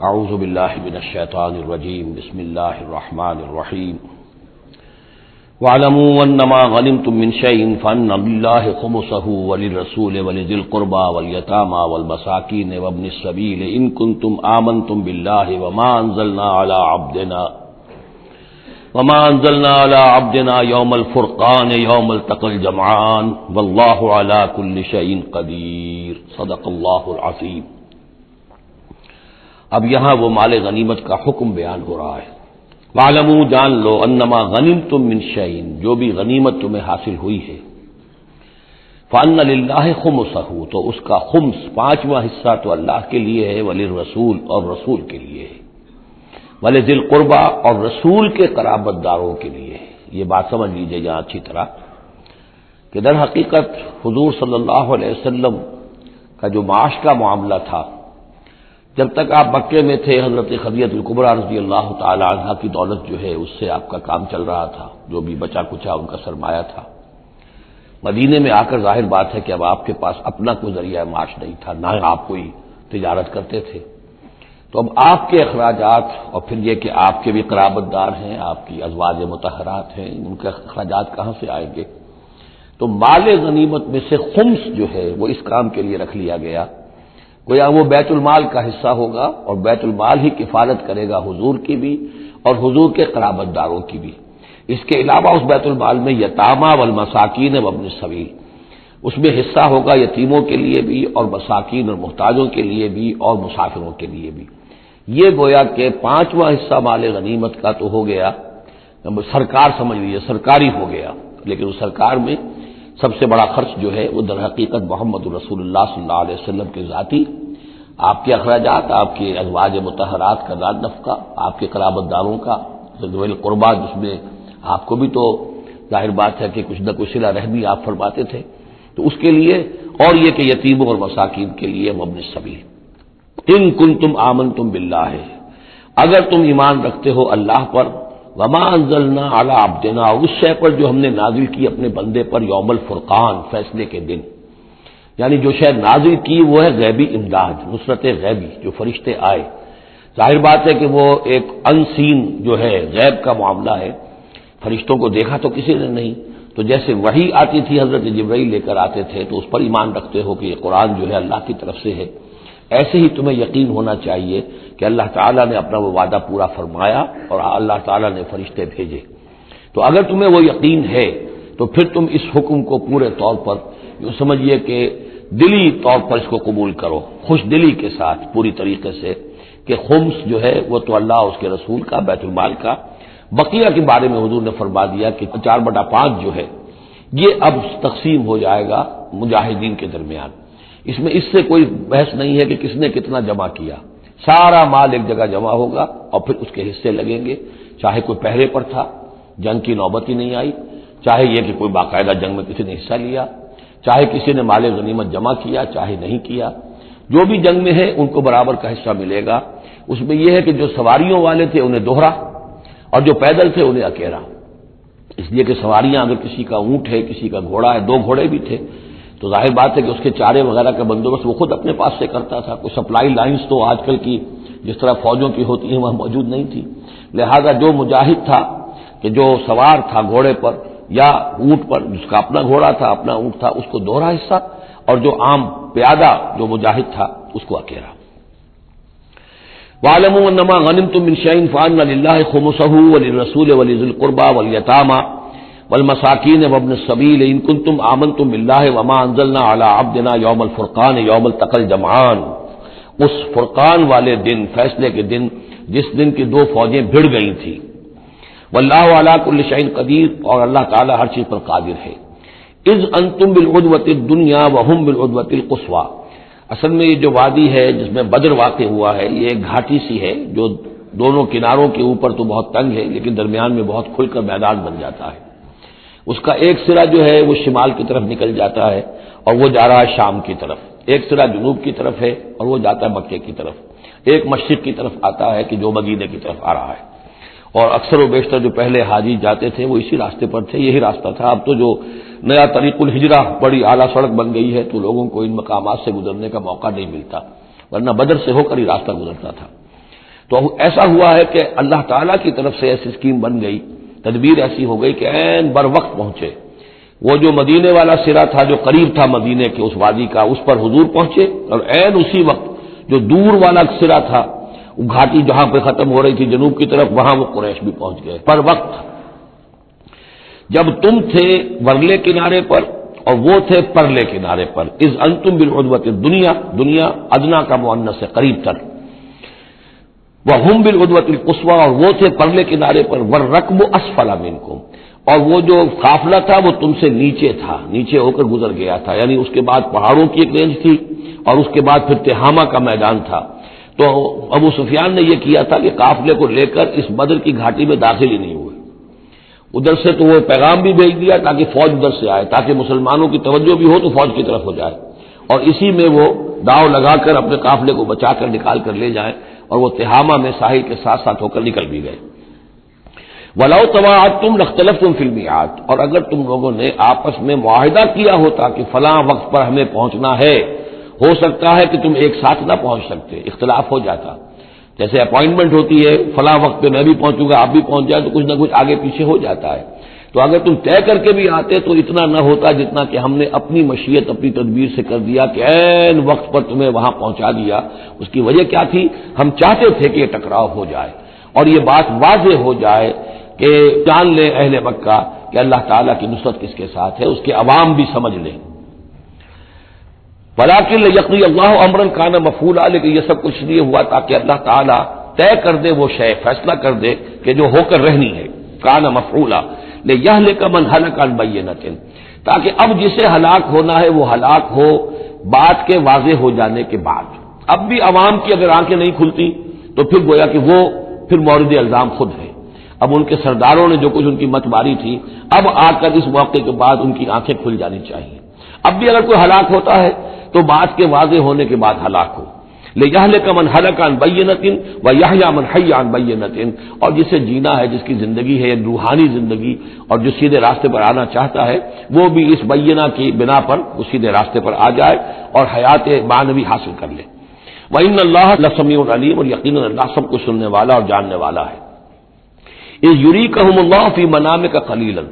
اعوذ باللہ من الشیطان الرجیم بسم اللہ الرحمن الرحیم وَاعْلَمُوا أَنَّمَا غَنِمْتُم مِّن شَيْءٍ فَأَنَّ لِلَّهِ خُمُسَهُ وَلِلرَّسُولِ وَلِذِي الْقُرْبَىٰ وَالْيَتَامَىٰ وَالْمَسَاكِينِ وَابْنِ السَّبِيلِ إِن كُنتُمْ آمَنتُم بِاللَّهِ وَمَا أَنزَلْنَا عَلَىٰ عَبْدِنَا يَوْمَ الْفُرْقَانِ يَوْمَ الْتَقَى الْجَمْعَانِ وَاللَّهُ عَلَىٰ كُلِّ شَيْءٍ قَدِيرٌ صدق اللہ العظیم۔ اب یہاں وہ مال غنیمت کا حکم بیان ہو رہا ہے۔ وَاعْلَمُوا جان لو انما غنمتم من شیء، جو بھی غنیمت تمہیں حاصل ہوئی ہے، فَأَنَّ لِلَّهِ خُمُسَهُ، تو اس کا خمس پانچواں حصہ تو اللہ کے لیے ہے، وَلِلرَّسُولِ اور رسول کے لیے ہے، وَلِذِي الْقُرْبَىٰ اور رسول کے قرابت داروں کے لیے ہے۔ یہ بات سمجھ لیجیے یہاں اچھی طرح کہ در حقیقت حضور صلی اللہ علیہ وسلم کا جو معاش کا معاملہ تھا، جب تک آپ مکے میں تھے، حضرت خدیجہ الکبریٰ رضی اللہ تعالی عنہا کی دولت جو ہے اس سے آپ کا کام چل رہا تھا، جو بھی بچا کچا ان کا سرمایہ تھا۔ مدینے میں آ کر ظاہر بات ہے کہ اب آپ کے پاس اپنا کوئی ذریعہ معاش نہیں تھا، نہ آپ کوئی تجارت کرتے تھے، تو اب آپ کے اخراجات اور پھر یہ کہ آپ کے بھی قرابت دار ہیں، آپ کی ازواج مطہرات ہیں، ان کے اخراجات کہاں سے آئیں گے؟ تو مال غنیمت میں سے خمس جو ہے وہ اس کام کے لیے رکھ لیا گیا، گویا وہ بیت المال کا حصہ ہوگا، اور بیت المال ہی کفالت کرے گا حضور کی بھی اور حضور کے قرابت داروں کی بھی۔ اس کے علاوہ اس بیت المال میں یتامى والمساکین وابن السبیل، اس میں حصہ ہوگا یتیموں کے لیے بھی اور مساکین اور محتاجوں کے لیے بھی اور مسافروں کے لیے بھی۔ یہ گویا کہ پانچواں حصہ مال غنیمت کا تو ہو گیا، سرکار سمجھ لیجیے سرکاری ہو گیا، لیکن اس سرکار میں سب سے بڑا خرچ جو ہے وہ در حقیقت محمد رسول اللہ صلی اللہ علیہ وسلم کے ذاتی، آپ کے اخراجات، آپ کے ازواج مطہرات کا ذات نفقہ، آپ کے قرابت داروں کا ذوی القربیٰ، جس میں آپ کو بھی تو ظاہر بات ہے کہ کچھ نہ کچھ صلہ رحمی آپ فرماتے تھے، تو اس کے لیے، اور یہ کہ یتیموں اور مساکین کے لیے وابن السبیل۔ ان کنتم آمنتم باللہ، اگر تم ایمان رکھتے ہو اللہ پر، وما انزلنا علی عبدنا، اس شے پر جو ہم نے نازل کی اپنے بندے پر، یوم الفرقان، فیصلے کے دن، یعنی جو شے نازل کی وہ ہے غیبی امداد، نصرت غیبی، جو فرشتے آئے۔ ظاہر بات ہے کہ وہ ایک انسین جو ہے غیب کا معاملہ ہے، فرشتوں کو دیکھا تو کسی نے نہیں، تو جیسے وحی آتی تھی حضرت جبرائیل لے کر آتے تھے تو اس پر ایمان رکھتے ہو کہ یہ قرآن جو ہے اللہ کی طرف سے ہے، ایسے ہی تمہیں یقین ہونا چاہیے کہ اللہ تعالیٰ نے اپنا وہ وعدہ پورا فرمایا اور اللہ تعالیٰ نے فرشتے بھیجے۔ تو اگر تمہیں وہ یقین ہے تو پھر تم اس حکم کو پورے طور پر یوں سمجھیے کہ دلی طور پر اس کو قبول کرو، خوش دلی کے ساتھ پوری طریقے سے، کہ خمس جو ہے وہ تو اللہ اور اس کے رسول کا، بیت المال کا۔ بقیہ کے بارے میں حضور نے فرما دیا کہ 4/5 جو ہے یہ اب تقسیم ہو جائے گا مجاہدین کے درمیان، اس سے کوئی بحث نہیں ہے کہ کس نے کتنا جمع کیا، سارا مال ایک جگہ جمع ہوگا اور پھر اس کے حصے لگیں گے، چاہے کوئی پہرے پر تھا، جنگ کی نوبت ہی نہیں آئی، چاہے یہ کہ کوئی باقاعدہ جنگ میں کسی نے حصہ لیا، چاہے کسی نے مال غنیمت جمع کیا، چاہے نہیں کیا، جو بھی جنگ میں ہے ان کو برابر کا حصہ ملے گا۔ اس میں یہ ہے کہ جو سواریوں والے تھے انہیں دوہرا، اور جو پیدل تھے انہیں اکیلا، اس لیے کہ سواریاں اگر کسی کا اونٹ ہے، کسی کا گھوڑا ہے، 2 گھوڑے بھی تھے، تو ظاہر بات ہے کہ اس کے چارے وغیرہ کا بندوبست وہ خود اپنے پاس سے کرتا تھا، کوئی سپلائی لائنز تو آج کل کی جس طرح فوجوں کی ہوتی ہیں وہاں موجود نہیں تھی، لہذا جو مجاہد تھا کہ جو سوار تھا گھوڑے پر یا اونٹ پر، جس کا اپنا گھوڑا تھا اپنا اونٹ تھا، اس کو دوہرا حصہ، اور جو عام پیادہ جو مجاہد تھا اس کو اکیلا۔ وَاعْلَمُوا أَنَّمَا غَنِمْتُم مِّن شَيْءٍ فَأَنَّ لِلَّهِ خُمُسَهُ وَلِلرَّسُولِ وَلِذِي الْقُرْبَىٰ وَالْيَتَامَىٰ والمساکین وابن السبیل ان کنتم آمنتم باللہ وما انزلنا علی عبدنا یوم الفرقان یوم التقى الجمعان، اس فرقان والے دن، فیصلے کے دن، جس دن کی 2 فوجیں بھڑ گئی تھیں۔ واللہ علی کل شیء قدیر، اور اللہ تعالی ہر چیز پر قادر ہے۔ اذ انتم بالعدوۃ الدنیا وهم بالعدوۃ القصویٰ، اصل میں یہ جو وادی ہے جس میں بدر واقع ہوا ہے، یہ ایک گھاٹی سی ہے جو دونوں کناروں کے اوپر تو بہت تنگ ہے لیکن درمیان میں بہت کھل کر میدان بن جاتا ہے۔ اس کا ایک سرا جو ہے وہ شمال کی طرف نکل جاتا ہے اور وہ جا رہا ہے شام کی طرف، ایک سرا جنوب کی طرف ہے اور وہ جاتا ہے مکے کی طرف، ایک مشرق کی طرف آتا ہے کہ جو مدینے کی طرف آ رہا ہے، اور اکثر و بیشتر جو پہلے حاجی جاتے تھے وہ اسی راستے پر تھے، یہی راستہ تھا۔ اب تو جو نیا طریق الہجرہ بڑی اعلیٰ سڑک بن گئی ہے تو لوگوں کو ان مقامات سے گزرنے کا موقع نہیں ملتا، ورنہ بدر سے ہو کر ہی راستہ گزرتا تھا۔ تو ایسا ہوا ہے کہ اللہ تعالیٰ کی طرف سے ایسی اسکیم بن گئی، تدبیر ایسی ہو گئی کہ عین بر وقت پہنچے، وہ جو مدینے والا سرا تھا جو قریب تھا مدینے کے اس وادی کا، اس پر حضور پہنچے، اور عین اسی وقت جو دور والا سرا تھا، وہ گھاٹی جہاں پہ ختم ہو رہی تھی جنوب کی طرف، وہاں وہ قریش بھی پہنچ گئے پر وقت۔ جب تم تھے ورلے کنارے پر اور وہ تھے پرلے کنارے پر، اذ انتم بالعدوۃ الدنیا، دنیا ادنا کا مؤنث ہے قریب تر، وہم بالعدوۃ القصویٰ، اور وہ تھے پرلے کنارے پر، والرکب اسفل منکم، اور وہ جو قافلہ تھا وہ تم سے نیچے تھا، نیچے ہو کر گزر گیا تھا، یعنی اس کے بعد پہاڑوں کی ایک رینج تھی اور اس کے بعد پھر تہامہ کا میدان تھا۔ تو ابو سفیان نے یہ کیا تھا کہ قافلے کو لے کر اس بدر کی گھاٹی میں داخل ہی نہیں ہوئے، ادھر سے تو وہ پیغام بھی بھیج دیا تاکہ فوج ادھر سے آئے، تاکہ مسلمانوں کی توجہ بھی ہو تو فوج کی طرف ہو جائے، اور اسی میں وہ داؤ لگا کر اپنے قافلے کو بچا کر نکال کر لے جائیں، اور وہ تہامہ میں ساحل کے ساتھ ساتھ ہو کر نکل بھی گئے۔ وَلَوْ تَوَاعَدتُّمْ لَاخْتَلَفْتُمْ فِي الْمِيعَادِ، اور اگر تم لوگوں نے آپس میں معاہدہ کیا ہوتا کہ فلاں وقت پر ہمیں پہنچنا ہے، ہو سکتا ہے کہ تم ایک ساتھ نہ پہنچ سکتے، اختلاف ہو جاتا، جیسے اپائنٹمنٹ ہوتی ہے فلاں وقت پہ میں بھی پہنچوں گا آپ بھی پہنچ جائے تو کچھ نہ کچھ آگے پیچھے ہو جاتا ہے، تو اگر تم طے کر کے بھی آتے تو اتنا نہ ہوتا جتنا کہ ہم نے اپنی مشیت اپنی تدبیر سے کر دیا کہ عین وقت پر تمہیں وہاں پہنچا دیا۔ اس کی وجہ کیا تھی؟ ہم چاہتے تھے کہ یہ ٹکراؤ ہو جائے اور یہ بات واضح ہو جائے کہ جان لے اہل مکہ کہ اللہ تعالیٰ کی نصرت کس کے ساتھ ہے، اس کے عوام بھی سمجھ لیں۔ وَلَٰكِن لِيَقْضِيَ اللَّهُ أَمْرًا كَانَ مَفْعُولًا، لیکن یہ سب کچھ لیے ہوا تاکہ اللہ تعالیٰ طے کر دے وہ شے، فیصلہ کر دے کہ جو ہو کر رہنی ہے، كَانَ مَفْعُولًا لِيَهْلِكَ مَنْ هَلَكَ عَنْ بَيِّنَةٍ، تاکہ اب جسے ہلاک ہونا ہے وہ ہلاک ہو بات کے واضح ہو جانے کے بعد۔ اب بھی عوام کی اگر آنکھیں نہیں کھلتی تو پھر گویا کہ وہ پھر مورد الزام خود ہے، اب ان کے سرداروں نے جو کچھ ان کی مت ماری تھی، اب آ کر اس موقع کے بعد ان کی آنکھیں کھل جانی چاہیے۔ اب بھی اگر کوئی ہلاک ہوتا ہے تو بات کے واضح ہونے کے بعد ہلاک ہو، لِيَهْلِكَ مَنْ هَلَكَ عَنْ بَيِّنَةٍ وَيَحْيَىٰ مَنْ حَيَّ عَنْ بَيِّنَةٍ، اور جسے جینا ہے، جس کی زندگی ہے روحانی زندگی اور جو سیدھے راستے پر آنا چاہتا ہے، وہ بھی اس بینہ کی بنا پر وہ سیدھے راستے پر آ جائے اور حیات معنوی حاصل کر لے۔ وَإِنَّ اللَّهَ لَسَمِيعٌ عَلِيمٌ، اور یقیناً اللہ سب کو سننے والا اور جاننے والا ہے۔ اِذْ يُرِيكَهُمُ اللَّهُ فِي مَنَامِكَ قَلِيلًا،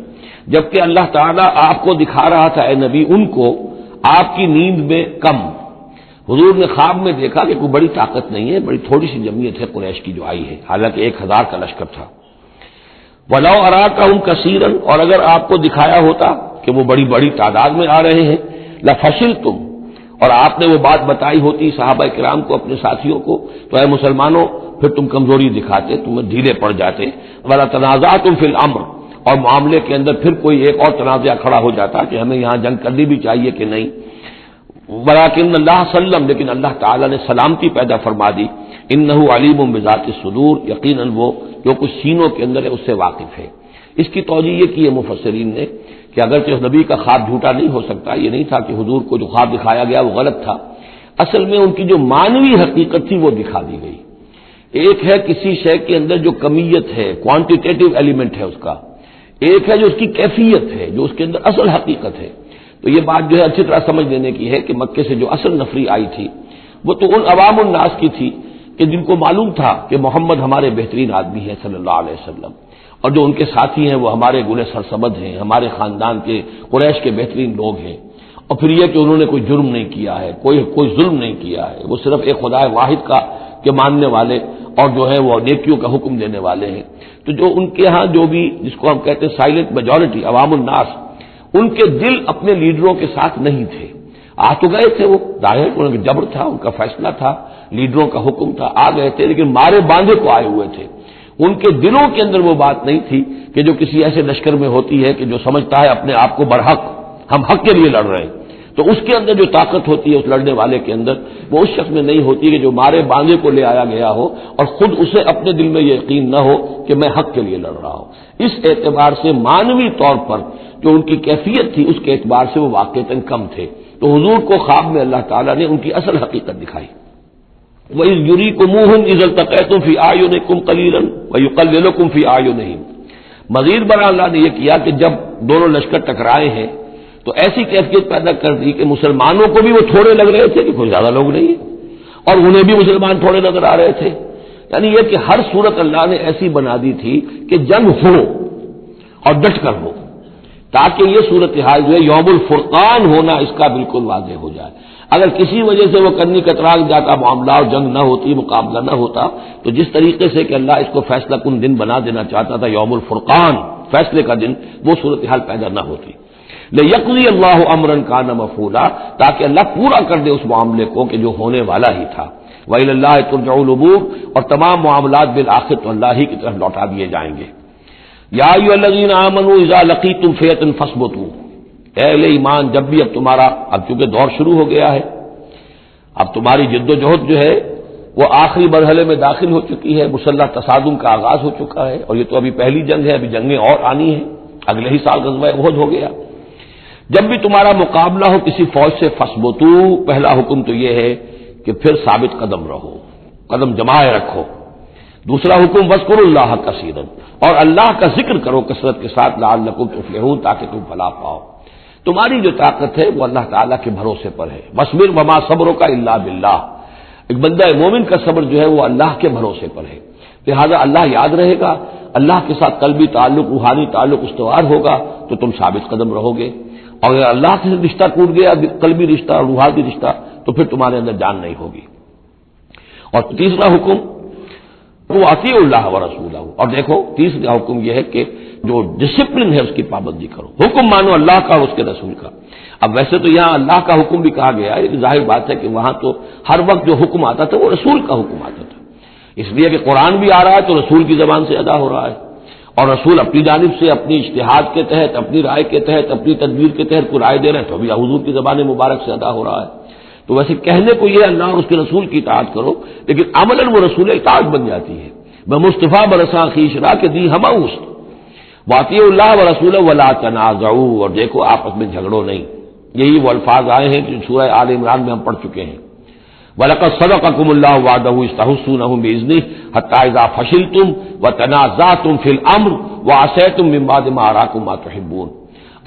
جبکہ اللہ تعالیٰ آپ کو دکھا رہا تھا اے نبی ان کو آپ کی نیند میں کم، حضور نے خواب میں دیکھا کہ کوئی بڑی طاقت نہیں ہے، بڑی تھوڑی سی جمعیت ہے قریش کی جو آئی ہے، حالانکہ 1000 کا لشکر تھا۔ وَلَوْ أَرَاكَهُمْ كَثِيرًا، اور اگر آپ کو دکھایا ہوتا کہ وہ بڑی بڑی تعداد میں آ رہے ہیں، لَفَشِلْتُمْ، اور آپ نے وہ بات بتائی ہوتی صحابہ کرام کو اپنے ساتھیوں کو، تو اے مسلمانوں پھر تم کمزوری دکھاتے، تمہیں ڈھیلے پڑ جاتے۔ وَلَا تَنَازَعْتُمْ فِي الْأَمْرِ، اور معاملے کے اندر پھر کوئی ایک اور تنازع کھڑا ہو جاتا کہ ہمیں یہاں جنگ کرنی بھی چاہیے کہ نہیں۔ وَلَٰكِنَّ اللَّهَ سَلَّمَ، لیکن اللہ تعالیٰ نے سلامتی پیدا فرما دی۔ إِنَّهُ عَلِيمٌ بِذَاتِ الصُّدُورِ، یقیناً وہ جو کچھ سینوں کے اندر ہے اس سے واقف ہے۔ اس کی توجیہ یہ کی ہے مفسرین نے کہ اگرچہ اس نبی کا خواب جھوٹا نہیں ہو سکتا، یہ نہیں تھا کہ حضور کو جو خواب دکھایا گیا وہ غلط تھا، اصل میں ان کی جو معنوی حقیقت تھی وہ دکھا دی گئی۔ ایک ہے کسی شے کے اندر جو کمیت ہے، کوانٹیٹیو ایلیمنٹ ہے اس کا، ایک ہے جو اس کی کیفیت ہے، جو اس کے اندر اصل حقیقت ہے۔ تو یہ بات جو ہے اچھی طرح سمجھ لینے کی ہے کہ مکے سے جو اصل نفری آئی تھی وہ تو ان عوام الناس کی تھی کہ جن کو معلوم تھا کہ محمد ہمارے بہترین آدمی ہیں صلی اللہ علیہ وسلم، اور جو ان کے ساتھی ہیں وہ ہمارے گلے سرسبد ہیں، ہمارے خاندان کے قریش کے بہترین لوگ ہیں، اور پھر یہ کہ انہوں نے کوئی جرم نہیں کیا ہے، کوئی ظلم نہیں کیا ہے، وہ صرف ایک خدا واحد کا کے ماننے والے اور جو ہے وہ نیکیوں کا حکم دینے والے ہیں۔ تو جو ان کے ہاں جو بھی جس کو ہم کہتے ہیں سائلنٹ میجورٹی عوام الناس، ان کے دل اپنے لیڈروں کے ساتھ نہیں تھے۔ آ تو گئے تھے وہ ظاہر، ان کا جبر تھا، ان کا فیصلہ تھا، لیڈروں کا حکم تھا، آ گئے تھے، لیکن مارے باندھے کو آئے ہوئے تھے۔ ان کے دلوں کے اندر وہ بات نہیں تھی کہ جو کسی ایسے لشکر میں ہوتی ہے کہ جو سمجھتا ہے اپنے آپ کو برحق، ہم حق کے لیے لڑ رہے ہیں، تو اس کے اندر جو طاقت ہوتی ہے اس لڑنے والے کے اندر، وہ اس شخص میں نہیں ہوتی کہ جو مارے باندھے کو لے آیا گیا ہو اور خود اسے اپنے دل میں یہ یقین نہ ہو کہ میں حق کے لیے لڑ رہا ہوں۔ اس اعتبار سے معنوی طور پر جو ان کی کیفیت تھی اس کے اعتبار سے وہ واقعتاً کم تھے، تو حضور کو خواب میں اللہ تعالیٰ نے ان کی اصل حقیقت دکھائی۔ وَإِذْ يُرِيكُمُوهُمْ إِذْ الْتَقَيْتُمْ فِي أَعْيُنِكُمْ قَلِيلًا وَيُقَلِّلُكُمْ فِي أَعْيُنِهِمْ، مزید برآں اللہ نے یہ کیا کہ جب دونوں لشکر ٹکرائے ہیں تو ایسی کیفیت پیدا کر دی کہ مسلمانوں کو بھی وہ تھوڑے لگ رہے تھے کہ کوئی زیادہ لوگ نہیں ہیں، اور انہیں بھی مسلمان تھوڑے نظر آ رہے تھے، یعنی یہ کہ ہر صورت اللہ نے ایسی بنا دی تھی کہ جنگ ہو اور ڈٹ کر ہو، تاکہ یہ صورتحال جو ہے یوم الفرقان ہونا اس کا بالکل واضح ہو جائے۔ اگر کسی وجہ سے وہ کرنی کترا جاتا، معاملہ اور جنگ نہ ہوتی، مقابلہ نہ ہوتا، تو جس طریقے سے کہ اللہ اس کو فیصلہ کن دن بنا دینا چاہتا تھا، یوم الفرقان فیصلے کا دن، وہ صورتحال پیدا نہ ہوتی۔ لیقضی اللہ امرا کان مفعولا، تاکہ اللہ پورا کر دے اس معاملے کو کہ جو ہونے والا ہی تھا۔ وإلی اللہ ترجع الامور، اور تمام معاملات بالآخر تو اللہ ہی کی طرف لوٹا دیے جائیں گے۔ یا ایھا الذین آمنوا اذا لقیتم فئۃ فاثبتوا، اے اہل ایمان، جب بھی اب تمہارا، اب چونکہ دور شروع ہو گیا ہے، اب تمہاری جد و جہد جو ہے وہ آخری مرحلے میں داخل ہو چکی ہے، مسلح تصادم کا آغاز ہو چکا ہے، اور یہ تو ابھی پہلی جنگ ہے، ابھی جنگیں اور آنی ہیں، اگلے ہی سال غزوہ احد ہو گیا۔ جب بھی تمہارا مقابلہ ہو کسی فوج سے فاثبتوا، پہلا حکم تو یہ ہے کہ پھر ثابت قدم رہو، قدم جمائے رکھو۔ دوسرا حکم واذکروا اللہ کثیرا، اور اللہ کا ذکر کرو کثرت کے ساتھ، لعلکم تفلحون، تاکہ تم فلاح پاؤ۔ تمہاری جو طاقت ہے وہ اللہ تعالیٰ کے بھروسے پر ہے۔ واصبر وما صبرک الا باللہ، ایک بندہ مومن کا صبر جو ہے وہ اللہ کے بھروسے پر ہے، لہذا اللہ یاد رہے گا، اللہ کے ساتھ قلبی تعلق، روحانی تعلق استوار ہوگا تو تم ثابت قدم رہو گے، اور اگر اللہ سے رشتہ ٹوٹ گیا، قلبی رشتہ، روحانی رشتہ، تو پھر تمہارے اندر جان نہیں ہوگی۔ اور تیسرا حکم وہ اطیعوا اللہ ورسولہ، اور دیکھو تیسرا حکم یہ ہے کہ جو ڈسپلن ہے اس کی پابندی کرو، حکم مانو اللہ کا اور اس کے رسول کا۔ اب ویسے تو یہاں اللہ کا حکم بھی کہا گیا ہے، ظاہر بات ہے کہ وہاں تو ہر وقت جو حکم آتا تھا وہ رسول کا حکم آتا تھا، اس لیے کہ قرآن بھی آ رہا ہے تو رسول کی زبان سے ادا ہو رہا ہے، اور رسول اپنی جانب سے اپنی اجتہاد کے تحت، اپنی رائے کے تحت، اپنی تدبیر کے تحت کوئی رائے دے رہے ہیں تو ابھی حضور کی زبان مبارک سے ادا ہو رہا ہے۔ تو ویسے کہنے کو یہ اللہ اور اس کے رسول کی اطاعت کرو، لیکن عملاً وہ رسول اطاعت بن جاتی ہے۔ میں مصطفیٰ برساں خیش را کے دی ہما است، واطیعوا اللہ ورسولہ ولا تنازعوا، اور دیکھو آپس میں جھگڑو نہیں۔ یہی وہ الفاظ آئے ہیں جو سورہ آل عمران میں ہم پڑھ چکے ہیں۔ وَلَقَدْ صَدَقَكُمُ اللَّهُ وَعْدَهُ إِذْ تَحُسُّونَهُم بِإِذْنِهِ حَتَّىٰ إِذَا فَشِلْتُمْ وَتَنَازَعْتُمْ فِي الْأَمْرِ وَعَصَيْتُم مِّن بَعْدِ مَا أَرَاكُم مَّا تُحِبُّونَ۔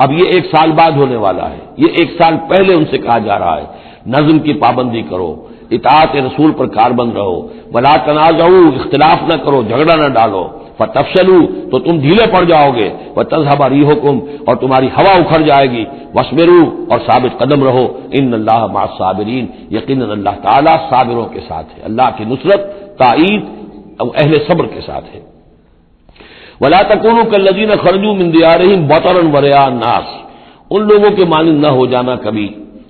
اب یہ ایک سال بعد ہونے والا ہے، یہ ایک سال پہلے ان سے کہا جا رہا ہے نظم کی پابندی کرو، اطاعت رسول پر کاربند رہو، ولا تنازعوا، اختلاف نہ کرو، جھگڑا نہ ڈالو، فتفشلوا، تو تم ڈھیلے پڑ جاؤ گے، وتذهب ريحكم، اور تمہاری ہوا اکھڑ جائے گی، واصبروا، اور ثابت قدم رہو، ان اللہ مع الصابرین، یقیناً اللہ تعالیٰ صابروں کے ساتھ ہے، اللہ کی نصرت، تائید اہل صبر کے ساتھ ہے۔ ولا تکونوا کالذین خرجوا من دیارہم بطرا ورئاء الناس، ان لوگوں کے مانند نہ ہو جانا کبھی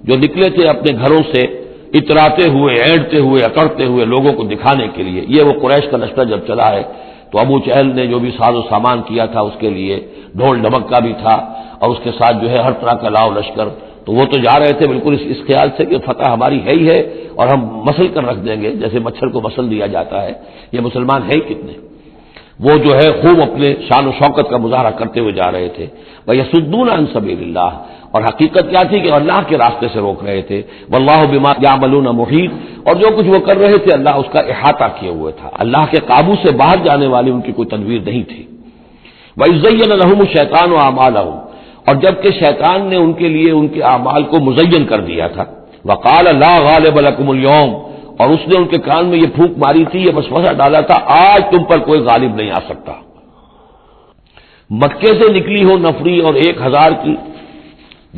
جو نکلے تھے اپنے گھروں سے اتراتے ہوئے، اینٹتے ہوئے، اکڑتے ہوئے لوگوں کو دکھانے کے لیے۔ یہ وہ قریش کا لشکر جب چلا ہے تو ابو جہل نے جو بھی ساز و سامان کیا تھا اس کے لیے ڈھول ڈھمک کا بھی تھا، اور اس کے ساتھ جو ہے ہر طرح کا لاؤ لشکر، تو وہ تو جا رہے تھے بالکل اس خیال سے کہ فتح ہماری ہے ہی ہے اور ہم مسل کر رکھ دیں گے، جیسے مچھر کو مسل دیا جاتا ہے۔ یہ مسلمان ہے کتنے، وہ جو ہے خوب اپنے شان و شوکت کا مظاہرہ کرتے ہوئے جا رہے تھے۔ وَيَصُدُّونَ عَن سَبِيلِ اللَّهِ، اور حقیقت کیا تھی کہ اللہ کے راستے سے روک رہے تھے۔ وَاللَّهُ بِمَا يَعْمَلُونَ مُحِيطٌ، اور جو کچھ وہ کر رہے تھے اللہ اس کا احاطہ کیے ہوئے تھا، اللہ کے قابو سے باہر جانے والی ان کی کوئی تدبیر نہیں تھی۔ وَإِذْ زَيَّنَ لَهُمُ الشَّيْطَانُ أَعْمَالَهُمْ، اور جبکہ شیطان نے ان کے لیے ان کے اعمال کو مزین کر دیا تھا، وَقَالَ لَا غَالِبَ لَكُمُ الْيَوْمَ، اور اس نے ان کے کان میں یہ پھونک ماری تھی، یہ وسوسہ ڈالا تھا، آج تم پر کوئی غالب نہیں آ سکتا۔ مکے سے نکلی ہو نفری اور 1000 کی،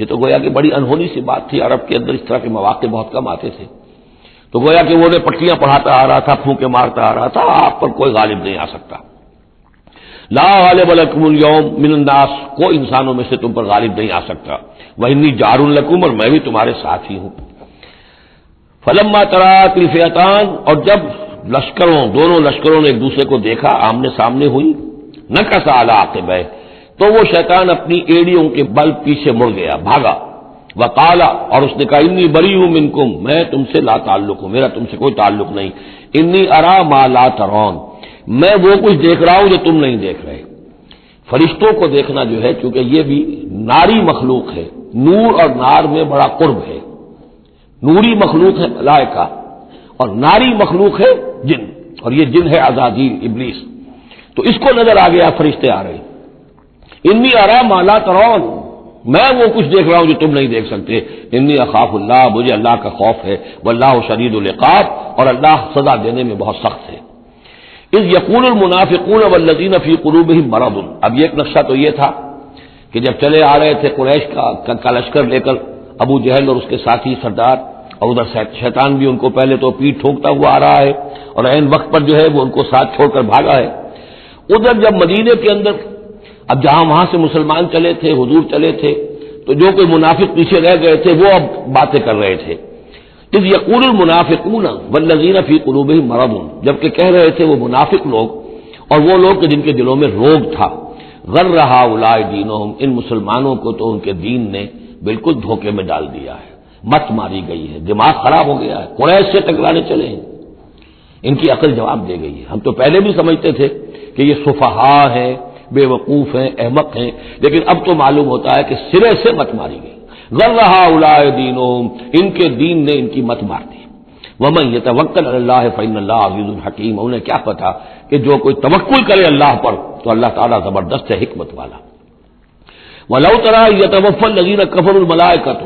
یہ تو گویا کہ بڑی انہونی سی بات تھی، عرب کے اندر اس طرح کے مواقع بہت کم آتے تھے، تو گویا کہ وہ نے پٹیاں پڑھاتا آ رہا تھا، پھونکے مارتا آ رہا تھا، آپ پر کوئی غالب نہیں آ سکتا۔ لا غالب لکم اليوم من الناس، کوئی انسانوں میں سے تم پر غالب نہیں آ سکتا، وانی جار لکم، اور میں بھی تمہارے ساتھ ہی ہوں۔ فلما تراءت الفئتان، اور جب لشکروں، دونوں لشکروں نے ایک دوسرے کو دیکھا، آمنے سامنے ہوئی، نکص علی عقبیہ، تو وہ شیطان اپنی ایڑیوں کے بل پیچھے مڑ گیا، بھاگا، وقال، اور اس نے کہا انی بریء منکم، میں تم سے لا تعلق ہوں، میرا تم سے کوئی تعلق نہیں، انی ارا ما لا ترون، میں وہ کچھ دیکھ رہا ہوں جو تم نہیں دیکھ رہے۔ فرشتوں کو دیکھنا جو ہے، چونکہ یہ بھی ناری مخلوق ہے، نور اور نار میں بڑا قرب ہے، نوری مخلوق ہے ملائکہ اور ناری مخلوق ہے جن، اور یہ جن ہے عزازیل، ابلیس، تو اس کو نظر آ گیا فرشتے آ رہے، انی ارا ما لا ترون، میں وہ کچھ دیکھ رہا ہوں جو تم نہیں دیکھ سکتے، انی اخاف اللہ، مجھے اللہ کا خوف ہے، واللہ شدید العقاب، اور اللہ سزا دینے میں بہت سخت ہے۔ اذ یقول المنافقون والذین فی قلوبہم مرض. اب یہ ایک نقشہ تو یہ تھا کہ جب چلے آ رہے تھے قریش کا لشکر لے کر ابو جہل اور اس کے ساتھی سردار، اور ادھر شیطان بھی ان کو پہلے تو پیٹ ٹھوکتا ہوا آ رہا ہے اور عین وقت پر جو ہے وہ ان کو ساتھ چھوڑ کر بھاگا ہے. ادھر جب مدینے کے اندر اب جہاں وہاں سے مسلمان چلے تھے، حضور چلے تھے، تو جو کوئی منافق پیچھے رہ گئے تھے وہ اب باتیں کر رہے تھے. اذ یقول المنافقون والذین فی قلوبہم مرض، جبکہ کہہ رہے تھے وہ منافق لوگ اور وہ لوگ کہ جن کے دلوں میں روگ تھا، غر ہؤلاء دینہم، ان مسلمانوں کو تو ان کے دین نے بالکل دھوکے میں ڈال دیا ہے، مت ماری گئی ہے، دماغ خراب ہو گیا ہے، قریش سے ٹکرانے چلے ہیں، ان کی عقل جواب دے گئی ہے. ہم تو پہلے بھی سمجھتے تھے کہ یہ سفہاء ہیں، بے وقوف ہیں، احمق ہیں، لیکن اب تو معلوم ہوتا ہے کہ سرے سے مت ماری گئی. غر ہؤلاء دینہم، ان کے دین نے ان کی مت مار دی. ومن یتوکل علی اللہ فإن اللہ عزیز حکیم، انہیں کیا پتا کہ جو کوئی توکل کرے اللہ پر تو اللہ تعالیٰ زبردست ہے، حکمت والا. وَلَوْ تَرَىٰ يَتَوَفَّى الَّذِينَ كَفَرُوا الْمَلَائِكَةُ،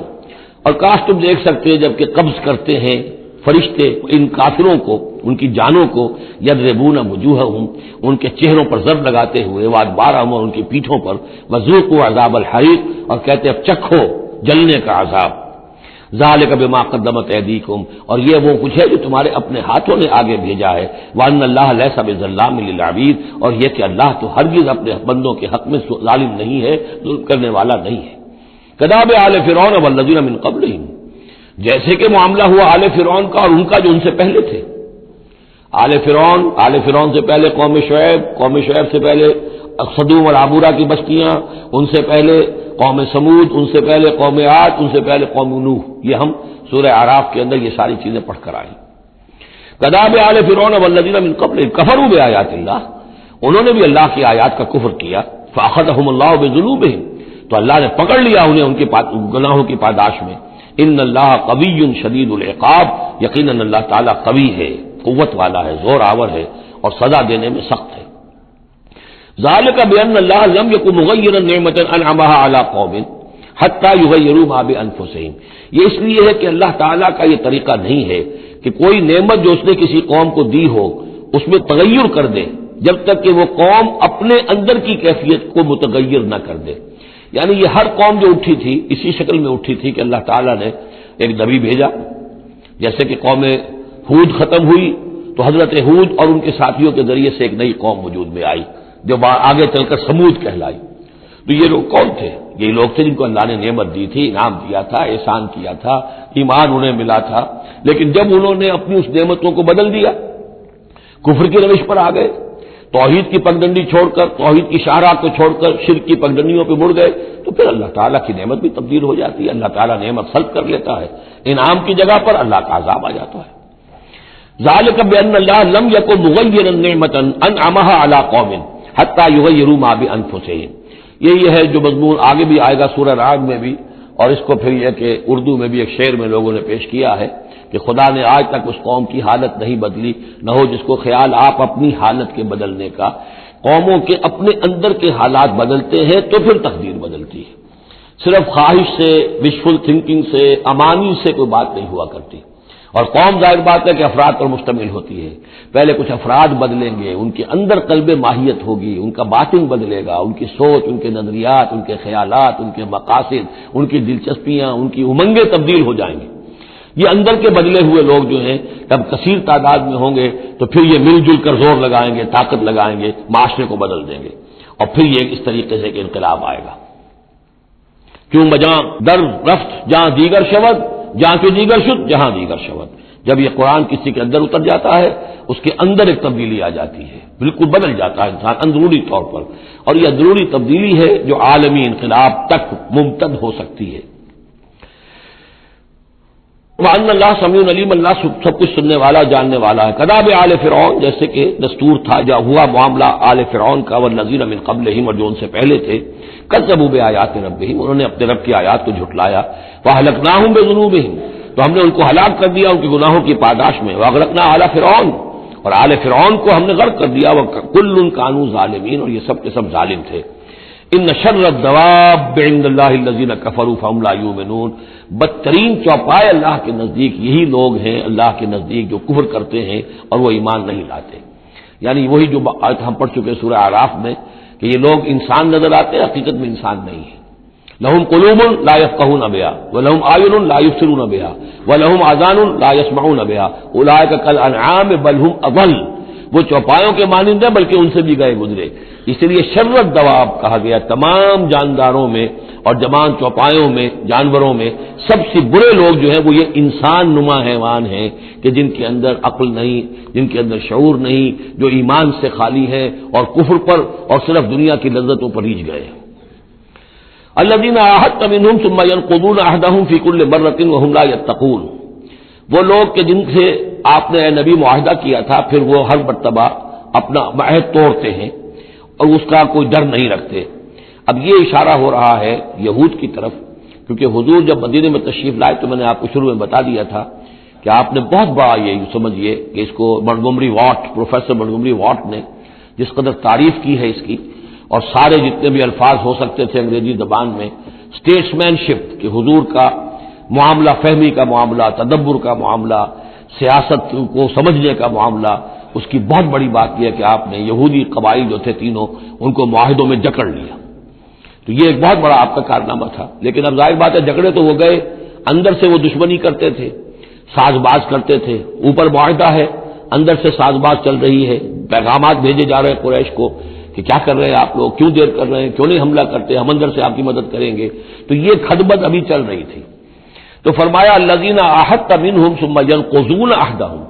اور کاش تم دیکھ سکتے جب کہ قبض کرتے ہیں فرشتے ان کافروں کو، ان کی جانوں کو، یضربون وجوہہم، ان کے چہروں پر ضرب لگاتے ہوئے، وادبارہم، اور ان کی پیٹھوں پر، وذوقوا عذاب الحریق، اور کہتے اب چکھو جلنے کا عذاب. ذالک بما قدمت ایدیکم، اور یہ وہ کچھ ہے جو تمہارے اپنے ہاتھوں نے آگے بھیجا ہے. وان اللہ لیس بظلام للعبید، اور یہ کہ اللہ تو ہرگز اپنے بندوں کے حق میں ظالم نہیں ہے، ظلم کرنے والا نہیں ہے. کداب آل فرعون والذین من قبلہم، جیسے کہ معاملہ ہوا آل فرعون کا اور ان کا جو ان سے پہلے تھے. آل فرعون سے پہلے قوم شعیب سے پہلے صدوم اور عبورہ کی بستیاں، ان سے پہلے قوم سمود، ان سے پہلے قوم عاد، ان سے پہلے قوم نوح. یہ ہم سورہ اعراف کے اندر یہ ساری چیزیں پڑھ کر آئیں. کداب آل فرعون والذین من قبلہم کفروا بآیات اللہ، انہوں نے بھی اللہ کی آیات کا کفر کیا. فاخذہم اللہ بذنوبہم، تو اللہ نے پکڑ لیا انہیں ان کے گناہوں کی پاداش میں. ان اللہ قوی شدید العقاب، یقیناً اللہ تعالیٰ قوی ہے، قوت والا ہے، زور آور ہے، اور سزا دینے میں سخت ہے. ذالک بان اللہ لم یکن مغیرا نعمۃ انعمها علی قوم حتی یغیروا ما بانفسہم، یہ اس لیے ہے کہ اللہ تعالیٰ کا یہ طریقہ نہیں ہے کہ کوئی نعمت جو اس نے کسی قوم کو دی ہو اس میں تغیر کر دے جب تک کہ وہ قوم اپنے اندر کی کیفیت کو متغیر نہ کر دے. یعنی یہ ہر قوم جو اٹھی تھی اسی شکل میں اٹھی تھی کہ اللہ تعالیٰ نے ایک نبی بھیجا، جیسے کہ قوم ہود ختم ہوئی تو حضرت ہود اور ان کے ساتھیوں کے ذریعے سے ایک نئی قوم وجود میں آئی جو آگے چل کر سمود کہلائی. تو یہ لوگ کون تھے؟ یہ لوگ تھے جن کو اللہ نے نعمت دی تھی، انعام دیا تھا، احسان کیا تھا، ایمان انہیں ملا تھا، لیکن جب انہوں نے اپنی اس نعمتوں کو بدل دیا، کفر کی روش پر آ گئے، توحید کی پگڈنڈی چھوڑ کر، توحید کی شاہراہ کو چھوڑ کر شرک کی پگڈنڈیوں پہ مڑ گئے، تو پھر اللہ تعالیٰ کی نعمت بھی تبدیل ہو جاتی ہے. اللہ تعالیٰ نعمت سلب کر لیتا ہے، انعام کی جگہ پر اللہ کا عذاب آ جاتا ہے. ذالک بان اللہ لم یکن مغیرا نعمۃ انعمها علی قوم حتی یغیروا ما بانفسہم. یہ ہے جو مضمون آگے بھی آئے گا سورہ رعد میں بھی، اور اس کو پھر یہ کہ اردو میں بھی ایک شعر میں لوگوں نے پیش کیا ہے کہ خدا نے آج تک اس قوم کی حالت نہیں بدلی، نہ ہو جس کو خیال آپ اپنی حالت کے بدلنے کا. قوموں کے اپنے اندر کے حالات بدلتے ہیں تو پھر تقدیر بدلتی ہے. صرف خواہش سے، وشفل تھنکنگ سے، امانی سے کوئی بات نہیں ہوا کرتی. اور قوم ظاہر بات ہے کہ افراد پر مشتمل ہوتی ہے. پہلے کچھ افراد بدلیں گے، ان کے اندر قلب ماہیت ہوگی، ان کا باطن بدلے گا، ان کی سوچ، ان کے نظریات، ان کے خیالات، ان کے مقاصد، ان کی دلچسپیاں، ان کی امنگیں تبدیل ہو جائیں گی. یہ اندر کے بدلے ہوئے لوگ جو ہیں جب کثیر تعداد میں ہوں گے تو پھر یہ مل جل کر زور لگائیں گے، طاقت لگائیں گے، معاشرے کو بدل دیں گے، اور پھر یہ اس طریقے سے کہ انقلاب آئے گا. کیوں بجاں در رفت جہاں دیگر شود، جہاں کے دیگر شد جہاں دیگر شود. جب یہ قرآن کسی کے اندر اتر جاتا ہے اس کے اندر ایک تبدیلی آ جاتی ہے، بالکل بدل جاتا ہے انسان اندرونی طور پر. اور یہ اندرونی تبدیلی ہے جو عالمی انقلاب تک ممتد ہو سکتی ہے. وَأَنَّ اللَّهَ سَمِيعٌ عَلِيمٌ، اللہ سب کچھ سننے والا، جاننے والا ہے. کداب آل فرعون، جیسے کہ دستور تھا یا ہوا معاملہ آل فرعون کا، والذین من قبلہم، اور جو ان سے پہلے تھے، کذبوا بآیات ربہم، انہوں نے اپنے رب کی آیات کو جھٹلایا. فأهلكناهم بذنوبہم، تو ہم نے ان کو ہلاک کر دیا ان کے گناہوں کی پاداش میں. وأغرقنا آل فرعون، اور آل فرعون کو ہم نے غرق کر دیا. وکل کانوا ظالمین، اور یہ سب کے سب ظالم تھے. ان شر الدواب عند اللہ الذین کفروا فهم لا یؤمنون، بدترین چوپائے اللہ کے نزدیک یہی لوگ ہیں، اللہ کے نزدیک جو کفر کرتے ہیں اور وہ ایمان نہیں لاتے. یعنی وہی جو آیت ہم پڑھ چکے سورہ اعراف میں کہ یہ لوگ انسان نظر آتے ہیں، حقیقت میں انسان نہیں ہے. لہم قلوب لا یفقہون بہا ولہم اعین لا یبصرون بہا ولہم آذان لا یسمعون بہا اولئک کالانعام بل ہم اضل. وہ چوپایوں کے مانند ہیں بلکہ ان سے بھی گئے گزرے. اس لیے شرت دواب کہا گیا تمام جانداروں میں اور جمان چوپایوں میں، جانوروں میں سب سے برے لوگ جو ہیں وہ یہ انسان نما حیوان ہیں کہ جن کے اندر عقل نہیں، جن کے اندر شعور نہیں، جو ایمان سے خالی ہیں اور کفر پر اور صرف دنیا کی لذتوں پر ریجھ گئے. الذین عاہدت منہم ثم ینقضون عہدہم فی کل مرۃ وہم لا یتقون. وہ لوگ کہ جن سے آپ نے اے نبی معاہدہ کیا تھا پھر وہ ہر مرتبہ اپنا عہد توڑتے ہیں اور اس کا کوئی ڈر نہیں رکھتے. اب یہ اشارہ ہو رہا ہے یہود کی طرف، کیونکہ حضور جب مدینے میں تشریف لائے تو میں نے آپ کو شروع میں بتا دیا تھا کہ آپ نے بہت بڑا یہ سمجھیے کہ اس کو Montgomery what, professor Montgomery what نے جس قدر تعریف کی ہے اس کی، اور سارے جتنے بھی الفاظ ہو سکتے تھے انگریزی زبان میں، اسٹیٹسمین شپ کہ حضور کا معاملہ، فہمی کا معاملہ، تدبر کا معاملہ، سیاست کو سمجھنے کا معاملہ، اس کی بہت بڑی بات یہ ہے کہ آپ نے یہودی قبائل جو تھے تینوں ان کو معاہدوں میں جکڑ لیا. تو یہ ایک بہت بڑا آپ کا کارنامہ تھا. لیکن اب ظاہر بات ہے جکڑے تو وہ گئے، اندر سے وہ دشمنی کرتے تھے، ساز باز کرتے تھے. اوپر معاہدہ ہے، اندر سے ساز باز چل رہی ہے، پیغامات بھیجے جا رہے ہیں قریش کو کہ کیا کر رہے ہیں آپ لوگ، کیوں دیر کر رہے ہیں، کیوں نہیں حملہ کرتے، ہم اندر سے آپ کی مدد کریں گے. تو یہ خدمت ابھی چل رہی تھی. تو فرمایا الذین عاہدت منہم ثم ینقضون عہدہم.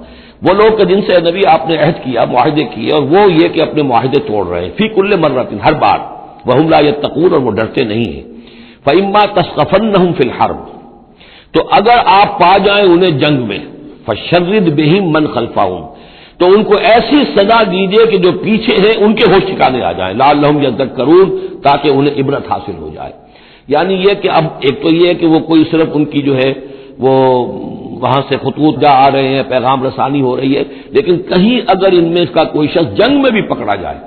وہ لوگ کہ جن سے نبی آپ نے عہد کیا، معاہدے کیے، اور وہ یہ کہ اپنے معاہدے توڑ رہے ہیں فی کل مرۃ، ہر بار، وہم لا یتقون، اور وہ ڈرتے نہیں ہیں. فإما تثقفنہم فی الحرب، تو اگر آپ پا جائیں انہیں جنگ میں، فشرد بہم من خلفہم، تو ان کو ایسی سزا دیجیے کہ جو پیچھے ہیں ان کے ہوش ٹھکانے آ جائیں، لعلہم یذکرون، تاکہ انہیں عبرت حاصل ہو جائے. یعنی یہ کہ اب ایک تو یہ کہ وہ کوئی صرف ان کی جو ہے وہ وہاں سے خطوط جا آ رہے ہیں، پیغام رسانی ہو رہی ہے، لیکن کہیں اگر ان میں اس کا کوئی شخص جنگ میں بھی پکڑا جائے،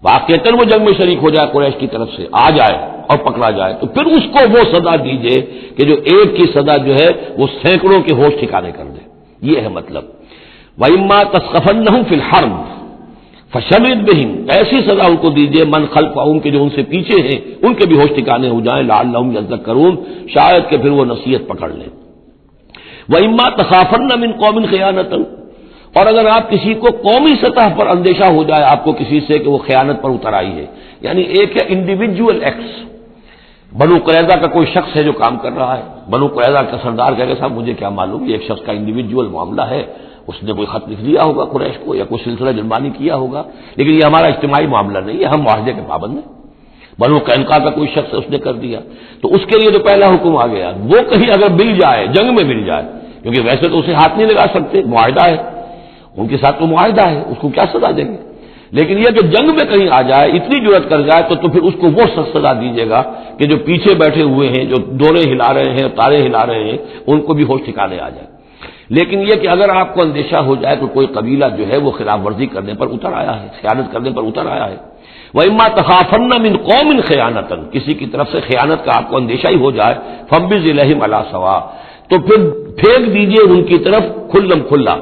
واقعتاً وہ جنگ میں شریک ہو جائے، قریش کی طرف سے آ جائے اور پکڑا جائے، تو پھر اس کو وہ سزا دیجیے کہ جو ایک کی سزا جو ہے وہ سینکڑوں کے ہوش ٹھکانے کر دے. یہ ہے مطلب. وَإِمَّا تَثْقَفَنَّهُمْ فِي الْحَرْبِ فَشَرِّدْ بِهِمْ، ایسی سزا ان کو دیجیے من خلفہم کے جو ان سے پیچھے ہیں ان کے بھی ہوش ٹھکانے ہو جائیں، لعلہم یذکرون، شاید کہ پھر وہ نصیحت پکڑ لیں. وَإِمَّا تَخَافَنَّ مِنْ قَوْمٍ خِيَانَةً، اور اگر آپ کسی کو قومی سطح پر اندیشہ ہو جائے آپ کو کسی سے کہ وہ خیانت پر اتر آئی ہے، یعنی ایک ہے انڈیویجول ایکٹس. بنو قریظہ کا کوئی شخص ہے جو کام کر رہا ہے، بنو قریظہ کا سردار کہے گا صاحب مجھے کیا معلوم، یہ ایک شخص کا انڈیویجول معاملہ ہے، اس نے کوئی خط لکھ دیا ہوگا قریش کو یا کوئی سلسلہ جرمانی کیا ہوگا، لیکن یہ ہمارا اجتماعی معاملہ نہیں ہے، ہم معاہدے کے پابند ہیں. بنو قینقاع کا کوئی شخص اس نے کر دیا، تو اس کے لیے تو پہلا حکم آ گیا. وہ کہیں اگر مل جائے، جنگ میں مل جائے، کیونکہ ویسے تو اسے ہاتھ نہیں لگا سکتے، معاہدہ ہے ان کے ساتھ، تو معاہدہ ہے، اس کو کیا سزا دیں گے. لیکن یہ کہ جنگ میں کہیں آ جائے، اتنی جرأت کر جائے تو پھر اس کو وہ سخت سزا دیجیے گا کہ جو پیچھے بیٹھے ہوئے ہیں، جو ڈورے ہلا رہے ہیں، تارے ہلا رہے ہیں، ان کو بھی ہوش ٹھکانے آ جائے. لیکن یہ کہ اگر آپ کو اندیشہ ہو جائے تو کوئی قبیلہ جو ہے وہ خلاف ورزی کرنے پر اتر آیا ہے، خیانت کرنے پر اتر آیا ہے. وَإِمَّا تَخَافَنَّ مِنْ قَوْمٍ خِيَانَةً، کسی کی طرف سے خیانت کا آپ کو اندیشہ ہی ہو جائے، فَانبِذْ إِلَيْهِمْ عَلَىٰ سَوَاءٍ، تو پھر پھینک دیجئے ان کی طرف کھلم کھلا،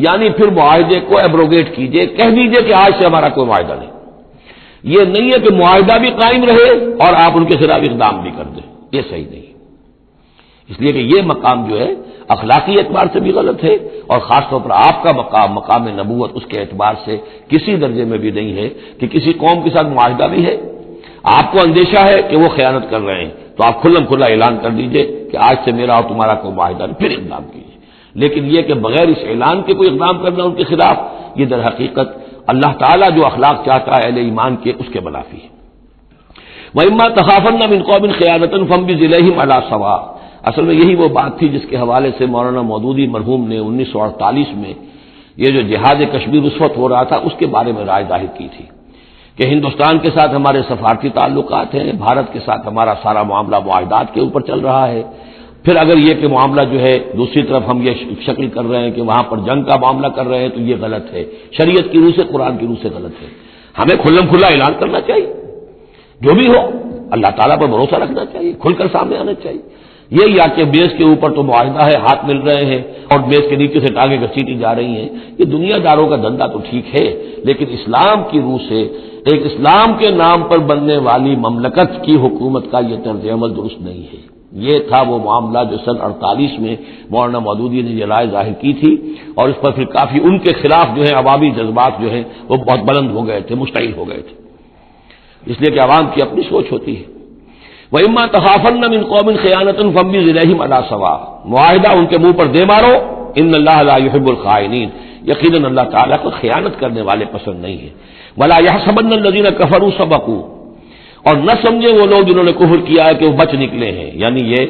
یعنی پھر معاہدے کو ایبروگیٹ کیجئے، کہہ دیجئے کہ آج سے ہمارا کوئی معاہدہ نہیں. یہ نہیں ہے کہ معاہدہ بھی قائم رہے اور آپ ان کے خلاف اقدام بھی کر دیں، یہ صحیح نہیں. اس لیے کہ یہ مقام جو ہے اخلاقی اعتبار سے بھی غلط ہے، اور خاص طور پر آپ کا مقام، مقام نبوت، اس کے اعتبار سے کسی درجے میں بھی نہیں ہے کہ کسی قوم کے ساتھ معاہدہ بھی ہے، آپ کو اندیشہ ہے کہ وہ خیانت کر رہے ہیں، تو آپ کھلم کھلا اعلان کر دیجئے کہ آج سے میرا اور تمہارا کوئی معاہدہ نہیں، پھر اقدام کیجیے. لیکن یہ کہ بغیر اس اعلان کے کوئی اقدام کرنا ان کے خلاف، یہ در حقیقت اللہ تعالیٰ جو اخلاق چاہتا ہے اہل ایمان کے، اس کے منافی ہے. وَإِمَّا تَخَافَنَّ مِنْ قَوْمٍ خِيَانَةً فَانبِذْ إِلَيْهِمْ عَلَىٰ سَوَاءٍ. اصل میں یہی وہ بات تھی جس کے حوالے سے مولانا مودودی مرحوم نے 1948 میں یہ جو جہاد کشمیر اس وقت ہو رہا تھا اس کے بارے میں رائے ظاہر کی تھی کہ ہندوستان کے ساتھ ہمارے سفارتی تعلقات ہیں، بھارت کے ساتھ ہمارا سارا معاملہ معاہدات کے اوپر چل رہا ہے. پھر اگر یہ کہ معاملہ جو ہے دوسری طرف ہم یہ شکل کر رہے ہیں کہ وہاں پر جنگ کا معاملہ کر رہے ہیں، تو یہ غلط ہے، شریعت کی روح سے، قرآن کی روح سے غلط ہے. ہمیں کھلم کھلا اعلان کرنا چاہیے، جو بھی ہو اللہ تعالیٰ پر بھروسہ رکھنا چاہیے، کھل کر سامنے آنا چاہیے. یہ یا کہ میز کے اوپر تو معاہدہ ہے، ہاتھ مل رہے ہیں اور میز کے نیچے سے ٹانگیں گھسیٹی جا رہی ہیں، یہ دنیا داروں کا دھندا تو ٹھیک ہے، لیکن اسلام کی روح سے ایک اسلام کے نام پر بننے والی مملکت کی حکومت کا یہ طرز عمل درست نہیں ہے۔ یہ تھا وہ معاملہ جو سن 48 میں مولانا مودودی نے یہ رائے ظاہر کی تھی، اور اس پر پھر کافی ان کے خلاف جو ہے عوامی جذبات جو ہیں وہ بہت بلند ہو گئے تھے، مشتعل ہو گئے تھے، اس لیے کہ عوام کی اپنی سوچ ہوتی ہے۔ وَإِمَّا تَخَافَنَّ مِنْ قَوْمٍ خِيَانَةً فَانبِذْ إِلَيْهِمْ عَلَىٰ سَوَاءٍ، معاہدہ ان کے منہ پر دے مارو، ان اللہ لا يحب الخائنین، یقیناً اللہ تعالیٰ کو خیانت کرنے والے پسند نہیں ہے۔ وَلَا يَحْسَبَنَّ الَّذِينَ كَفَرُوا سَبَقُوا، اور نہ سمجھے وہ لوگ جنہوں نے کفر کیا ہے کہ وہ بچ نکلے ہیں، یعنی یہ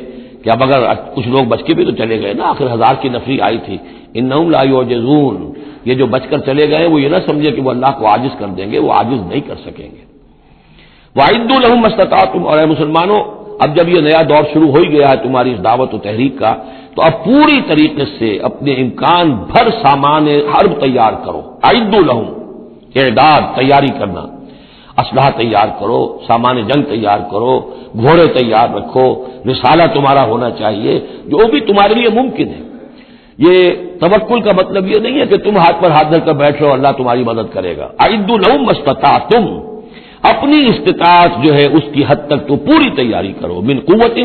کہ اب اگر کچھ لوگ بچ کے بھی تو چلے گئے نا، آخر 1000 کی نفری آئی تھی، انہم لا یعجزون، یہ جو بچ کر چلے گئے وہ یہ نہ سمجھے کہ وہ اللہ کو عاجز کر دیں گے، وہ عاجز نہیں کر سکیں گے۔ وَأَعِدُّوا لَهُم مَّا اسْتَطَعْتُمْ، اور اے مسلمانوں اب جب یہ نیا دور شروع ہو ہی گیا ہے تمہاری اس دعوت و تحریک کا، تو اب پوری طریقے سے اپنے امکان بھر سامان حرب تیار کرو۔ اعدوا لہم، اعداد تیاری کرنا، اسلحہ تیار کرو، سامان جنگ تیار کرو، گھوڑے تیار رکھو، رسالہ تمہارا ہونا چاہیے، جو بھی تمہارے لیے ممکن ہے۔ یہ توکل کا مطلب یہ نہیں ہے کہ تم ہاتھ پر ہاتھ دھر کر بیٹھ رہو اللہ تمہاری مدد کرے گا۔ اعدوا لہم ما استطعتم، اپنی استطاعت جو ہے اس کی حد تک تو پوری تیاری کرو، من قوت،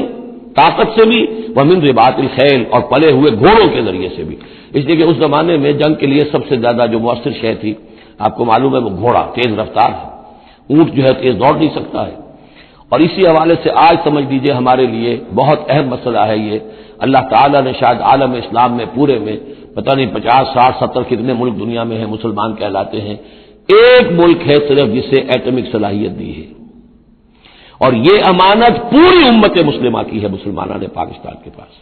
طاقت سے بھی، ومن رباط الخیل، اور پلے ہوئے گھوڑوں کے ذریعے سے بھی، اس لیے کہ اس زمانے میں جنگ کے لیے سب سے زیادہ جو مؤثر شے تھی آپ کو معلوم ہے وہ گھوڑا، تیز رفتار ہے، اونٹ جو ہے تیز دوڑ نہیں سکتا ہے۔ اور اسی حوالے سے آج سمجھ لیجئے ہمارے لیے بہت اہم مسئلہ ہے یہ، اللہ تعالیٰ نے شاید عالم اسلام میں پورے میں پتہ نہیں 50 60 70 کتنے ملک دنیا میں ہیں مسلمان کہلاتے ہیں، ایک ملک ہے صرف جسے ایٹمک صلاحیت دی ہے، اور یہ امانت پوری امت مسلمہ کی ہے، مسلمانوں نے پاکستان کے پاس،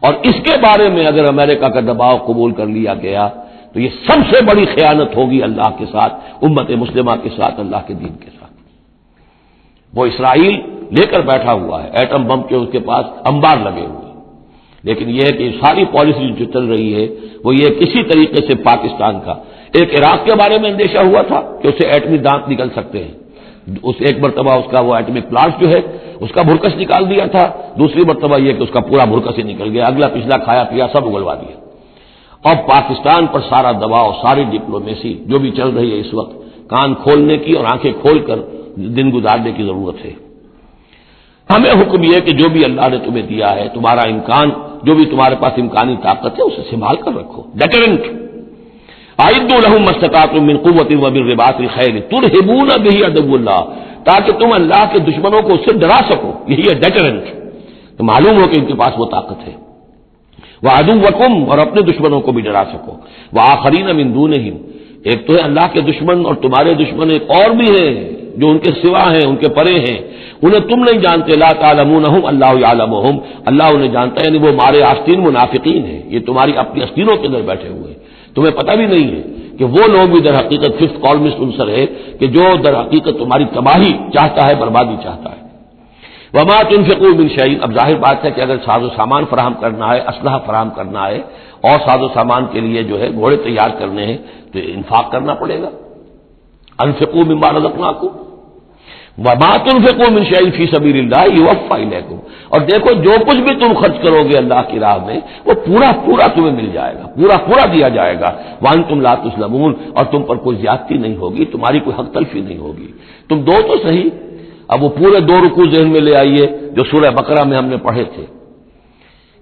اور اس کے بارے میں اگر امریکہ کا دباؤ قبول کر لیا گیا تو یہ سب سے بڑی خیانت ہوگی اللہ کے ساتھ، امت مسلمہ کے ساتھ، اللہ کے دین کے ساتھ۔ وہ اسرائیل لے کر بیٹھا ہوا ہے ایٹم بم کے، اس کے پاس انبار لگے ہوئے، لیکن یہ ہے کہ ساری پالیسی جو چل رہی ہے وہ یہ کسی طریقے سے پاکستان کا، ایک عراق کے بارے میں اندیشہ ہوا تھا کہ اسے ایٹمی دانت نکل سکتے ہیں، اس ایک مرتبہ اس کا وہ ایٹمک پلانٹ جو ہے اس کا بھرکس نکال دیا تھا، دوسری مرتبہ یہ کہ اس کا پورا بھرکس ہی نکل گیا، اگلا پچھلا کھایا پیا سب اگلوا دیا۔ اور پاکستان پر سارا دباؤ، ساری ڈپلومیسی جو بھی چل رہی ہے اس وقت، کان کھولنے کی اور آنکھیں کھول کر دن گزارنے کی ضرورت ہے۔ ہمیں حکم یہ کہ جو بھی اللہ نے تمہیں دیا ہے، تمہارا امکان، جو بھی تمہارے پاس امکانی طاقت ہے اسے سنبھال کر رکھو، ڈیٹرنٹ۔ اعدوا لہم ما استطعتم من قوت ومن رباط الخیل ترہبون بہ عدو اللہ، تاکہ تم اللہ کے دشمنوں کو اس سے ڈرا سکو، یہی ہے ڈیٹرنٹ، تو معلوم ہو کہ ان کے پاس وہ طاقت ہے۔ وعدوکم، اور اپنے دشمنوں کو بھی ڈرا سکو، وآخرین من دونہم، ایک تو ہے اللہ کے دشمن اور تمہارے دشمن ایک اور بھی ہیں جو ان کے سوا ہیں، ان کے پرے ہیں، انہیں تم نہیں جانتے، لا تعلمونہم اللہ یعلمہم، اللہ انہیں جانتا ہے، یعنی وہ مارے آستین منافقین ہیں، یہ تمہاری اپنی آستینوں کے اندر بیٹھے ہوئے ہیں، تمہیں پتہ بھی نہیں ہے کہ وہ لوگ بھی در حقیقت ففتھ کالمسٹ عنصر ہے کہ جو در حقیقت تمہاری تباہی چاہتا ہے، بربادی چاہتا ہے۔ وما تنفقوا من شیء، اب ظاہر بات ہے کہ اگر ساز و سامان فراہم کرنا ہے، اسلحہ فراہم کرنا ہے، اور ساز و سامان کے لیے جو ہے گھوڑے تیار کرنے ہیں تو انفاق کرنا پڑے گا۔ انفقوا مما رزقناکم وما تنفقوا من شیء فی سبیل اللہ یوفی الیکم، اور دیکھو جو کچھ بھی تم خرچ کرو گے اللہ کی راہ میں وہ پورا پورا تمہیں مل جائے گا، پورا پورا دیا جائے گا، وانتم لا تظلمون، اور تم پر کوئی زیادتی نہیں ہوگی، تمہاری کوئی حق تلفی نہیں ہوگی۔ تم دو تو صحیح، اب وہ پورے 2 رکوع ذہن میں لے آئیے جو سورہ بقرہ میں ہم نے پڑھے تھے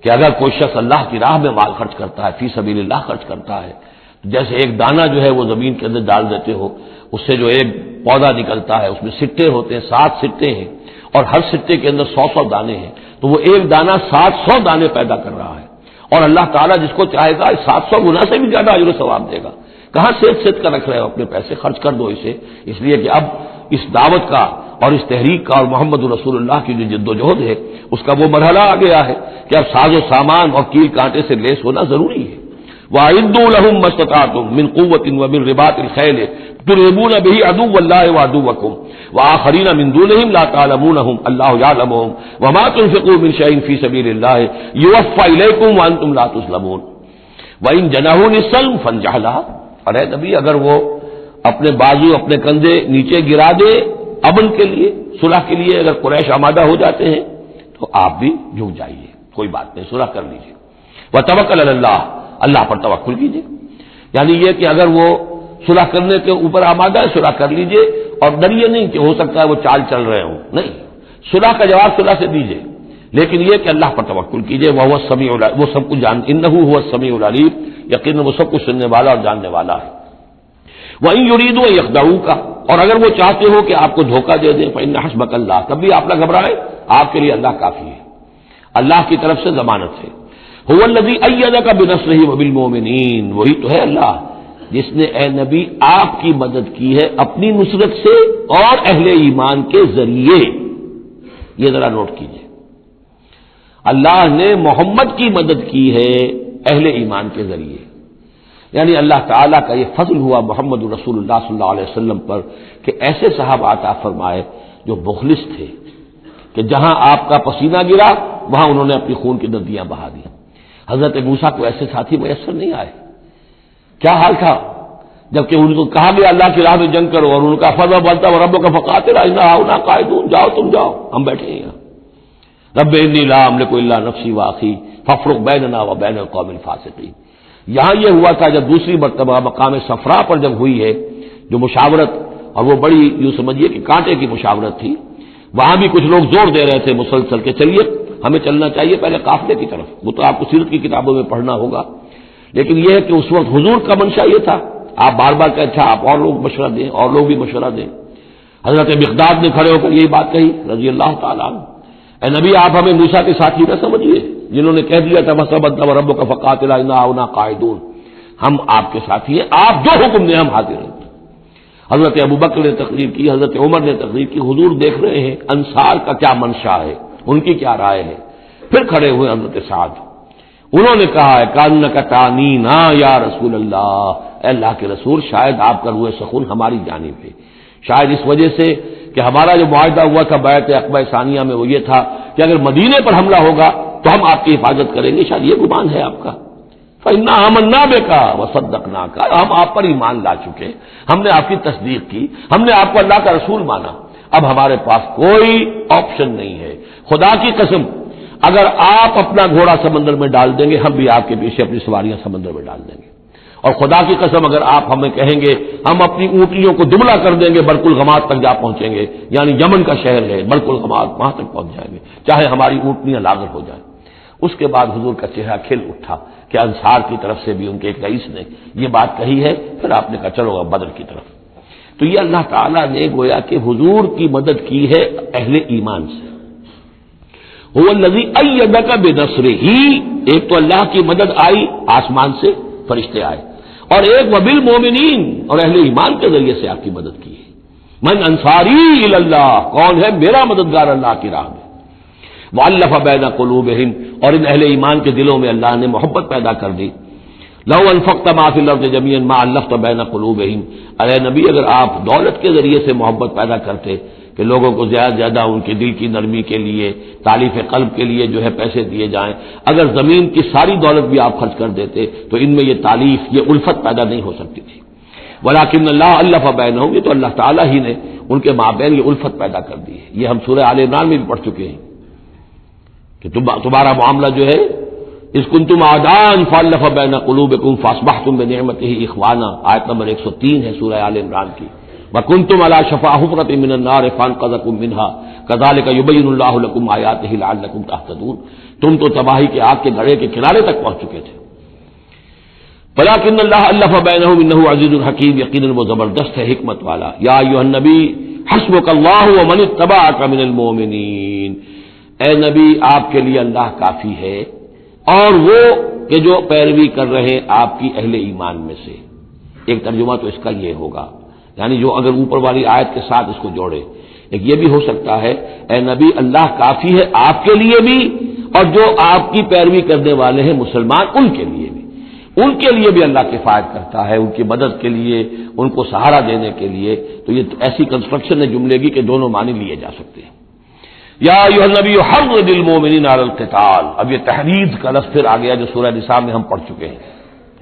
کہ اگر کوئی شخص اللہ کی راہ میں مال خرچ کرتا ہے، فی سبیل اللہ خرچ کرتا ہے، جیسے ایک دانہ جو ہے وہ زمین کے اندر ڈال دیتے ہو، اس سے جو ایک پودا نکلتا ہے، اس میں سٹے ہوتے ہیں، 7 سٹے ہیں، اور ہر سٹے کے اندر 100 دانے ہیں، تو وہ ایک دانہ 700 دانے پیدا کر رہا ہے، اور اللہ تعالیٰ جس کو چاہے گا 700 گنا سے بھی زیادہ اجر و ثواب دے گا۔ کہاں سیت کر رکھ رہے ہو اپنے پیسے، خرچ کر دو اسے، اس لیے کہ اب اس دعوت کا اور اس تحریک کا اور محمد رسول اللہ کی جو جد و جہد ہے اس کا وہ مرحلہ آ گیا ہے کہ اب ساز و سامان اور کیل کانٹے سے لیس ہونا ضروری ہے۔ وَأَعِدُّوا لَهُم مَّا اسْتَطَعْتُم مِّن قُوَّةٍ وَمِن رِّبَاطِ الْخَيْلِ تُرْهِبُونَ بِهِ عَدُوَّ اللَّهِ وَعَدُوَّكُمْ وَآخَرِينَ مِن دُونِهِمْ لَا تَعْلَمُونَهُمْ اللَّهُ يَعْلَمُهُمْ وَمَا تُنفِقُوا مِن شَيْءٍ فِي سَبِيلِ اللَّهِ يُوَفَّى إِلَيْكُمْ وَأَنتُمْ لَا تُظْلَمُونَ وَإِن جَنَحُوا لِلسَّلْمِ فَانجَحْ لَهَا، اور اے نبی اگر وہ اپنے بازو اپنے کندھے نیچے گرا دے امن کے لیے، صلح کے لیے، اگر قریش آمادہ ہو جاتے ہیں تو آپ بھی جھک جائیے، کوئی بات نہیں، صلح کر لیجیے۔ وتوکل علی اللہ، اللہ پر توکل کیجیے، یعنی یہ کہ اگر وہ صلح کرنے کے اوپر آمادہ ہے صلح کر لیجیے، اور ڈریے نہیں کہ ہو سکتا ہے وہ چال چل رہے ہوں، نہیں، صلح کا جواب صلح سے دیجیے، لیکن یہ کہ اللہ پر توکل کیجیے، وہ السمیع العلیم، وہ سب کچھ انہ هو السمیع العلیم، یقیناً وہ سب کچھ سننے والا اور جاننے والا ہے۔ وَإِن يُرِيدُوا أَن يَخْدَعُوكَ، اور اگر وہ چاہتے ہو کہ آپ کو دھوکہ دے دیں، فَإِنَّ حَسْبَكَ اللَّهُ، تب بھی آپ نہ گھبرائیں، آپ کے لیے اللہ کافی ہے، اللہ کی طرف سے ضمانت ہے۔ هُوَ الَّذِي أَيَّدَكَ بِنَصْرِهِ وَبِالْمُؤْمِنِينَ، وہی تو ہے اللہ جس نے اے نبی آپ کی مدد کی ہے اپنی نصرت سے اور اہل ایمان کے ذریعے۔ یہ ذرا نوٹ کیجیے، اللہ نے محمد کی مدد کی ہے اہل ایمان کے ذریعے، یعنی اللہ تعالیٰ کا یہ فضل ہوا محمد رسول اللہ صلی اللہ علیہ وسلم پر کہ ایسے صحابہ عطا فرمائے جو مخلص تھے، کہ جہاں آپ کا پسینہ گرا وہاں انہوں نے اپنی خون کی ندیاں بہا دی۔ حضرت موسیٰ کو ایسے ساتھی میسر نہیں آئے، کیا حال تھا جبکہ ان کو کہا گیا اللہ کی راہ میں جنگ کرو، اور ان کا فرما بنتا وہ رب کا فقاتل انا ہؤلاء قاعدون، جاؤ تم جاؤ، ہم بیٹھے ہیں یہاں، رب انی لا املک الا نفسی واخی فافرق بیننا وبین القوم الفاسقین۔ یہاں یہ ہوا تھا جب دوسری مرتبہ مقام صفرا پر جب ہوئی ہے جو مشاورت، اور وہ بڑی یوں سمجھیے کہ کانٹے کی مشاورت تھی، وہاں بھی کچھ لوگ زور دے رہے تھے مسلسل کہ چلیے ہمیں چلنا چاہیے پہلے قافلے کی طرف، وہ تو آپ کو سیرت کی کتابوں میں پڑھنا ہوگا، لیکن یہ ہے کہ اس وقت حضور کا منشا یہ تھا، آپ بار بار کہتے تھے آپ اور لوگ مشورہ دیں، اور لوگ بھی مشورہ دیں۔ حضرت مقداد نے کھڑے ہو کر یہی بات کہی رضی اللہ تعالیٰ عنہ، اے نبی آپ ہمیں موسیٰ کے ساتھی نہ سمجھیے جنہوں نے کہہ دیا تھا وَسَبَّتَ وَرَبُّكَ فَقَاتِلْ إِنَّا هُنَا قَاعِدُونَ، ہم آپ کے ساتھی ہیں، آپ جو حکم دیں ہم حاضر ہیں۔ حضرت ابوبکر نے تقریر کی، حضرت عمر نے تقریر کی، حضور دیکھ رہے ہیں انصار کا کیا منشا ہے، ان کی کیا رائے ہے۔ پھر کھڑے ہوئے حضرت سعد، انہوں نے کہا ہے کانک تعنینا یا رسول اللہ، اے اللہ کے رسول شاید آپ کا روح سخن ہماری جانب ہے، شاید اس وجہ سے کہ ہمارا جو معاہدہ ہوا تھا بیعت عقبہ ثانیہ میں وہ یہ تھا کہ اگر مدینے پر حملہ ہوگا تو ہم آپ کی حفاظت کریں گے، شاید یہ گمان ہے آپ کا۔ فإنا آمنا بک وصدقناک، ہم آپ پر ایمان لا چکے، ہم نے آپ کی تصدیق کی، ہم نے آپ کو اللہ کا رسول مانا، اب ہمارے پاس کوئی آپشن نہیں ہے، خدا کی قسم اگر آپ اپنا گھوڑا سمندر میں ڈال دیں گے ہم بھی آپ کے پیچھے اپنی سواریاں سمندر میں ڈال دیں گے، اور خدا کی قسم اگر آپ ہمیں کہیں گے ہم اپنی اونٹنیوں کو دبلا کر دیں گے برق الغماد تک جا پہنچیں گے، یعنی یمن کا شہر ہے برق الغماد، وہاں تک پہنچ جائیں گے چاہے ہماری اونٹنیاں لاغر ہو جائیں۔ اس کے بعد حضور کا چہرہ کھل اٹھا کہ انصار کی طرف سے بھی ان کے ایک رئیس نے یہ بات کہی ہے، پھر آپ نے کہا چلو اب بدر کی طرف۔ تو یہ اللہ تعالیٰ نے گویا کہ حضور کی مدد کی ہے اہل ایمان سے۔ هو الذی ایدک بنصرہ، ایک تو اللہ کی مدد آئی آسمان سے، فرشتے آئے، اور ایک وبالمؤمنین، اور اہل ایمان کے ذریعے سے آپ کی مدد کی ہے۔ من انصاری الی اللہ، کون ہے میرا مددگار اللہ کی راہ میں۔ وَأَلَّفَ بَيْنَ قُلُوبِهِمْ، اور ان اہل ایمان کے دلوں میں اللہ نے محبت پیدا کر دی۔ لَوْ أَنفَقْتَ مَا فِي الْأَرْضِ جَمِيعًا مَا أَلَّفْتَ بَيْنَ قُلُوبِهِمْ، ارے نبی اگر آپ دولت کے ذریعے سے محبت پیدا کرتے کہ لوگوں کو زیادہ سے زیادہ ان کے دل کی نرمی کے لیے، تالیف قلب کے لیے جو ہے پیسے دیے جائیں، اگر زمین کی ساری دولت بھی آپ خرچ کر دیتے تو ان میں یہ تالیف، یہ الفت پیدا نہیں ہو سکتی تھی۔ وَلَٰكِنَّ اللَّهَ أَلَّفَ بَيْنَهُمْ، یہ تو اللہ تعالیٰ ہی نے ان کے مابین یہ الفت پیدا کر دی ہے۔ یہ ہم سورہ آل عمران میں بھی پڑھ چکے ہیں کہ تمہارا معاملہ جو ہے اذ کنتم اعداء فالف بین قلوبکم فاصبحتم بنعمتہ اخوانا، آیت نمبر 103 ہے سورہ آل عمران کی۔ وکنتم علی شفا حفرۃ من النار فانقذکم منها کذالک یبین اللہ لکم آیاتہ لعلکم تہتدون، تم تو تباہی کے آگ کے گڑھے کے کنارے تک پہنچ چکے تھے۔ ولکن اللہ الف بینہم انہ عزیز حکیم، یقیناً وہ زبردست ہے حکمت والا۔ یا ایھا النبی حسبک اللہ ومن اتبعک من المؤمنین، اے نبی آپ کے لیے اللہ کافی ہے اور وہ کہ جو پیروی کر رہے آپ کی اہل ایمان میں سے۔ ایک ترجمہ تو اس کا یہ ہوگا، یعنی جو اگر اوپر والی آیت کے ساتھ اس کو جوڑے، ایک یہ بھی ہو سکتا ہے اے نبی اللہ کافی ہے آپ کے لیے بھی اور جو آپ کی پیروی کرنے والے ہیں مسلمان ان کے لیے بھی، ان کے لیے بھی اللہ کفایت کرتا ہے، ان کی مدد کے لیے، ان کو سہارا دینے کے لیے۔ تو یہ ایسی کنسٹرکشن ہے جملے کی کہ دونوں معنی لیے جا سکتے ہیں۔ یا ایھا النبی حرض المؤمنین علی القتال، اب یہ تحریض کا لفظ پھر آ گیا جو سورہ نساء میں ہم پڑھ چکے ہیں۔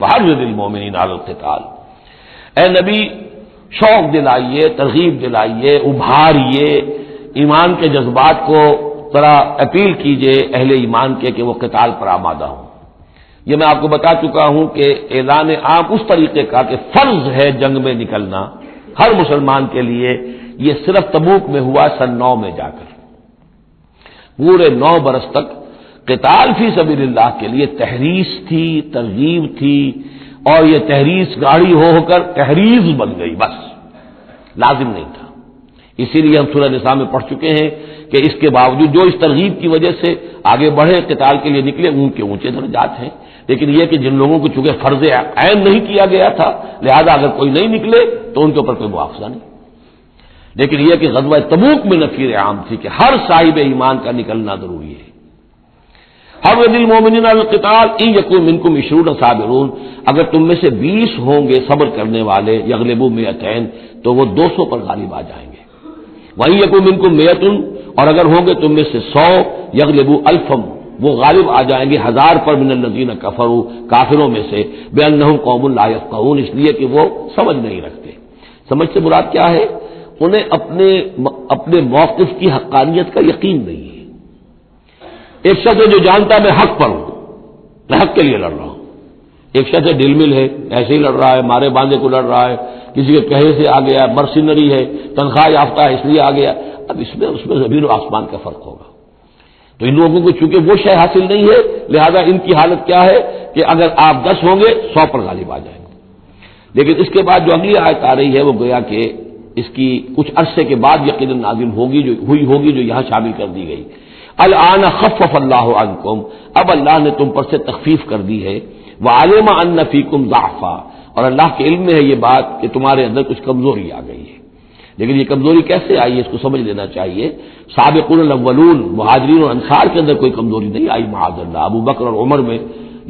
وحرض المؤمنین علی القتال، اے نبی شوق دلائیے، ترغیب دلائیے، ابھاریے، ایمان کے جذبات کو ذرا اپیل کیجئے اہل ایمان کے کہ وہ قتال پر آمادہ ہوں۔ یہ میں آپ کو بتا چکا ہوں کہ اعلان عام اس طریقے کا کہ فرض ہے جنگ میں نکلنا ہر مسلمان کے لیے، یہ صرف تبوک میں ہوا سن 9 میں جا کر۔ پورے 9 برس تک قتال فی سبیل اللہ کے لیے تحریض تھی، ترغیب تھی، اور یہ تحریض گاڑی ہو کر تحریض بن گئی، بس لازم نہیں تھا۔ اسی لیے ہم سورہ نساء میں پڑھ چکے ہیں کہ اس کے باوجود جو اس ترغیب کی وجہ سے آگے بڑھے قتال کے لیے نکلے ان کے اونچے درجات ہیں، لیکن یہ کہ جن لوگوں کو چونکہ فرض عین نہیں کیا گیا تھا لہذا اگر کوئی نہیں نکلے تو ان کے اوپر کوئی مواخذہ نہیں۔ لیکن یہ کہ غزوہ تبوک میں نفیر عام تھی کہ ہر صاحب ایمان کا نکلنا ضروری ہے۔ حرض المؤمنین علی القتال ان یکن منکم 20 صابرون، اگر تم میں سے 20 ہوں گے صبر کرنے والے، یغلبوا 200 تو وہ 200 پر غالب آ جائیں گے۔ وَإِن یکن منکم 100، اور اگر ہوں گے تم میں سے 100، یغلبوا 1000، وہ غالب آ جائیں گے 1000 پر، من الذین کفروا، کافروں میں سے، بأنہم قوم لا یفقہون، اس لیے کہ وہ سمجھ نہیں رکھتے۔ سمجھ سے مراد کیا ہے؟ انہیں اپنے موقف کی حقانیت کا یقین نہیں ہے۔ ایک شخص ہے جو جانتا ہے میں حق پر ہوں، میں حق کے لیے لڑ رہا ہوں۔ ایک شخص ہے ڈل مل ہے، ایسے ہی لڑ رہا ہے، مارے باندھے کو لڑ رہا ہے، کسی کے کہے سے آ گیا، مرسنری ہے، تنخواہ یافتہ ہے اس لیے آ گیا۔ اب اس میں زمین و آسمان کا فرق ہوگا۔ تو ان لوگوں کو چونکہ وہ شے حاصل نہیں ہے لہذا ان کی حالت کیا ہے کہ اگر آپ 10 ہوں گے 100 پر غالب آ جائیں گے۔ لیکن اس کے بعد جو اگلی آیت آ رہی ہے وہ گویا کہ اس کی کچھ عرصے کے بعد یقیناً نازل ہوگی، جو یہاں شامل کر دی گئی۔ الآن خفف اللہ عنکم، اب اللہ نے تم پر سے تخفیف کر دی ہے، وعلم ان فیکم ضعفا، اور اللہ کے علم میں ہے یہ بات کہ تمہارے اندر کچھ کمزوری آ گئی ہے۔ لیکن یہ کمزوری کیسے آئی ہے اس کو سمجھ لینا چاہیے۔ سابقون الاولون، مہاجرین اور انصار کے اندر کوئی کمزوری نہیں آئی معاذ اللہ، ابو بکر اور عمر میں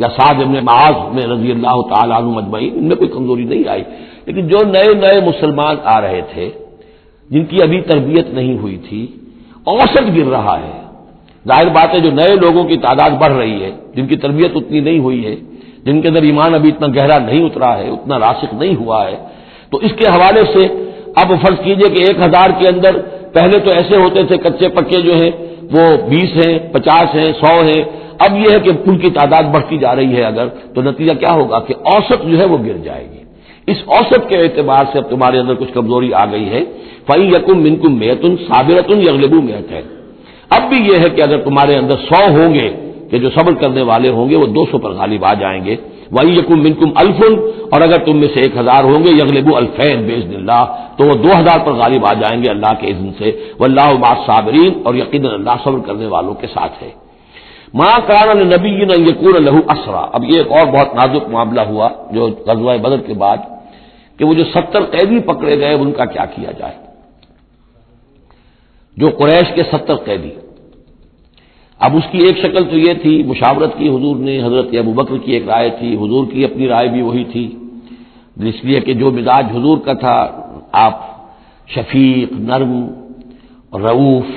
یا سعد بن معاذ میں رضی اللہ تعالیٰ عنہ اجمعین، ان میں کوئی کمزوری نہیں آئی۔ لیکن جو نئے مسلمان آ رہے تھے جن کی ابھی تربیت نہیں ہوئی تھی، اوسط گر رہا ہے۔ ظاہر بات ہے جو نئے لوگوں کی تعداد بڑھ رہی ہے، جن کی تربیت اتنی نہیں ہوئی ہے، جن کے اندر ایمان ابھی اتنا گہرا نہیں اترا ہے، اتنا راسخ نہیں ہوا ہے، تو اس کے حوالے سے اب فرض کیجئے کہ 1000 کے اندر پہلے تو ایسے ہوتے تھے کچے پکے جو ہیں وہ 20 ہیں، 50 ہیں، 100 ہیں، اب یہ ہے کہ ان کی تعداد بڑھتی جا رہی ہے اگر، تو نتیجہ کیا ہوگا کہ اوسط جو ہے وہ گر جائے گی۔ اس اوسط کے اعتبار سے اب تمہارے اندر کچھ کمزوری آ گئی ہے۔ فَإِن یَکُن مِّنکُم 100 صابرۃ یغلبوا 200، اب بھی یہ ہے کہ اگر تمہارے اندر 100 ہوں گے کہ جو صبر کرنے والے ہوں گے وہ 200 پر غالب آ جائیں گے۔ وَإِن یَکُن مِّنکُم 1000، اور اگر تم میں سے 1000 ہوں گے، یغلبوا 2000 بِإِذْنِ اللَّهِ، تو وہ 2000 پر غالب آ جائیں گے اللہ کے اذن سے۔ وَاللَّهُ مَعَ الصَّابِرِينَ، اور یقیناً اللہ صبر کرنے والوں کے ساتھ ہے۔ مَا كَانَ لِنَبِيٍّ أَن يَكُونَ لَهُ أَسْرَىٰ، اب یہ ایک اور بہت نازک معاملہ ہوا جو غزوہ بدر کے بعد کہ وہ جو 70 قیدی پکڑے گئے ان کا کیا کیا جائے۔ جو قریش کے 70 قیدی، اب اس کی ایک شکل تو یہ تھی، مشاورت کی حضور نے، حضرت ابوبکر کی ایک رائے تھی، حضور کی اپنی رائے بھی وہی تھی، اس لیے کہ جو مزاج حضور کا تھا، آپ شفیق، نرم، رؤوف،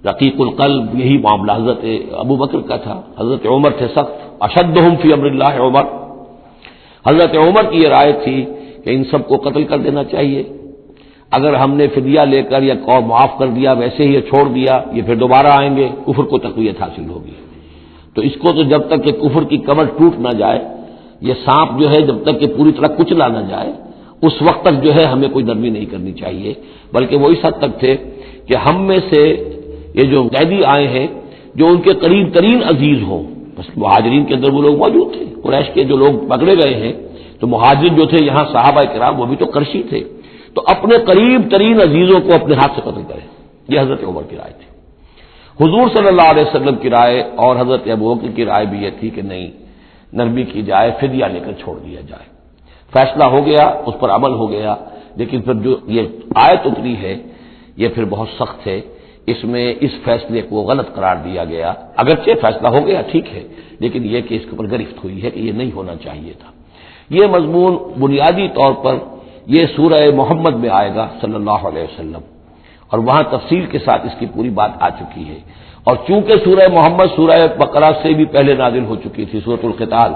رقیق القلب، یہی معاملہ حضرت ابوبکر کا تھا۔ حضرت عمر تھے سخت، اشدہم فی امر اللہ عمر، حضرت عمر کی یہ رائے تھی کہ ان سب کو قتل کر دینا چاہیے، اگر ہم نے فدیہ لے کر یا قوم معاف کر دیا ویسے ہی چھوڑ دیا یہ پھر دوبارہ آئیں گے، کفر کو تقویت حاصل ہوگی۔ تو اس کو تو جب تک کہ کفر کی کمر ٹوٹ نہ جائے، یہ سانپ جو ہے جب تک کہ پوری طرح کچلا نہ جائے اس وقت تک جو ہے ہمیں کوئی نرمی نہیں کرنی چاہیے، بلکہ وہ اس حد تک تھے کہ ہم میں سے یہ جو قیدی آئے ہیں جو ان کے قریب ترین عزیز ہوں، بس مہاجرین کے اندر وہ لوگ موجود تھے، قریش کے جو لوگ پکڑے گئے ہیں تو مہاجرین جو تھے یہاں صحابہ کرام وہ بھی تو قرشی تھے، تو اپنے قریب ترین عزیزوں کو اپنے ہاتھ سے قتل کریں، یہ حضرت عمر کی رائے تھی۔ حضور صلی اللہ علیہ وسلم کی رائے اور حضرت ابوبکر کی رائے بھی یہ تھی کہ نہیں، نرمی کی جائے، فدیہ لے کر چھوڑ دیا جائے۔ فیصلہ ہو گیا، اس پر عمل ہو گیا، لیکن پھر جو یہ آیت اتری ہے یہ پھر بہت سخت ہے، اس میں اس فیصلے کو غلط قرار دیا گیا، اگرچہ فیصلہ ہو گیا ٹھیک ہے، لیکن یہ کہ اس کے اوپر گرفت ہوئی ہے کہ یہ نہیں ہونا چاہیے تھا۔ یہ مضمون بنیادی طور پر یہ سورہ محمد میں آئے گا صلی اللہ علیہ وسلم، اور وہاں تفصیل کے ساتھ اس کی پوری بات آ چکی ہے، اور چونکہ سورہ محمد سورہ بقرہ سے بھی پہلے نازل ہو چکی تھی، سورۃ القتال،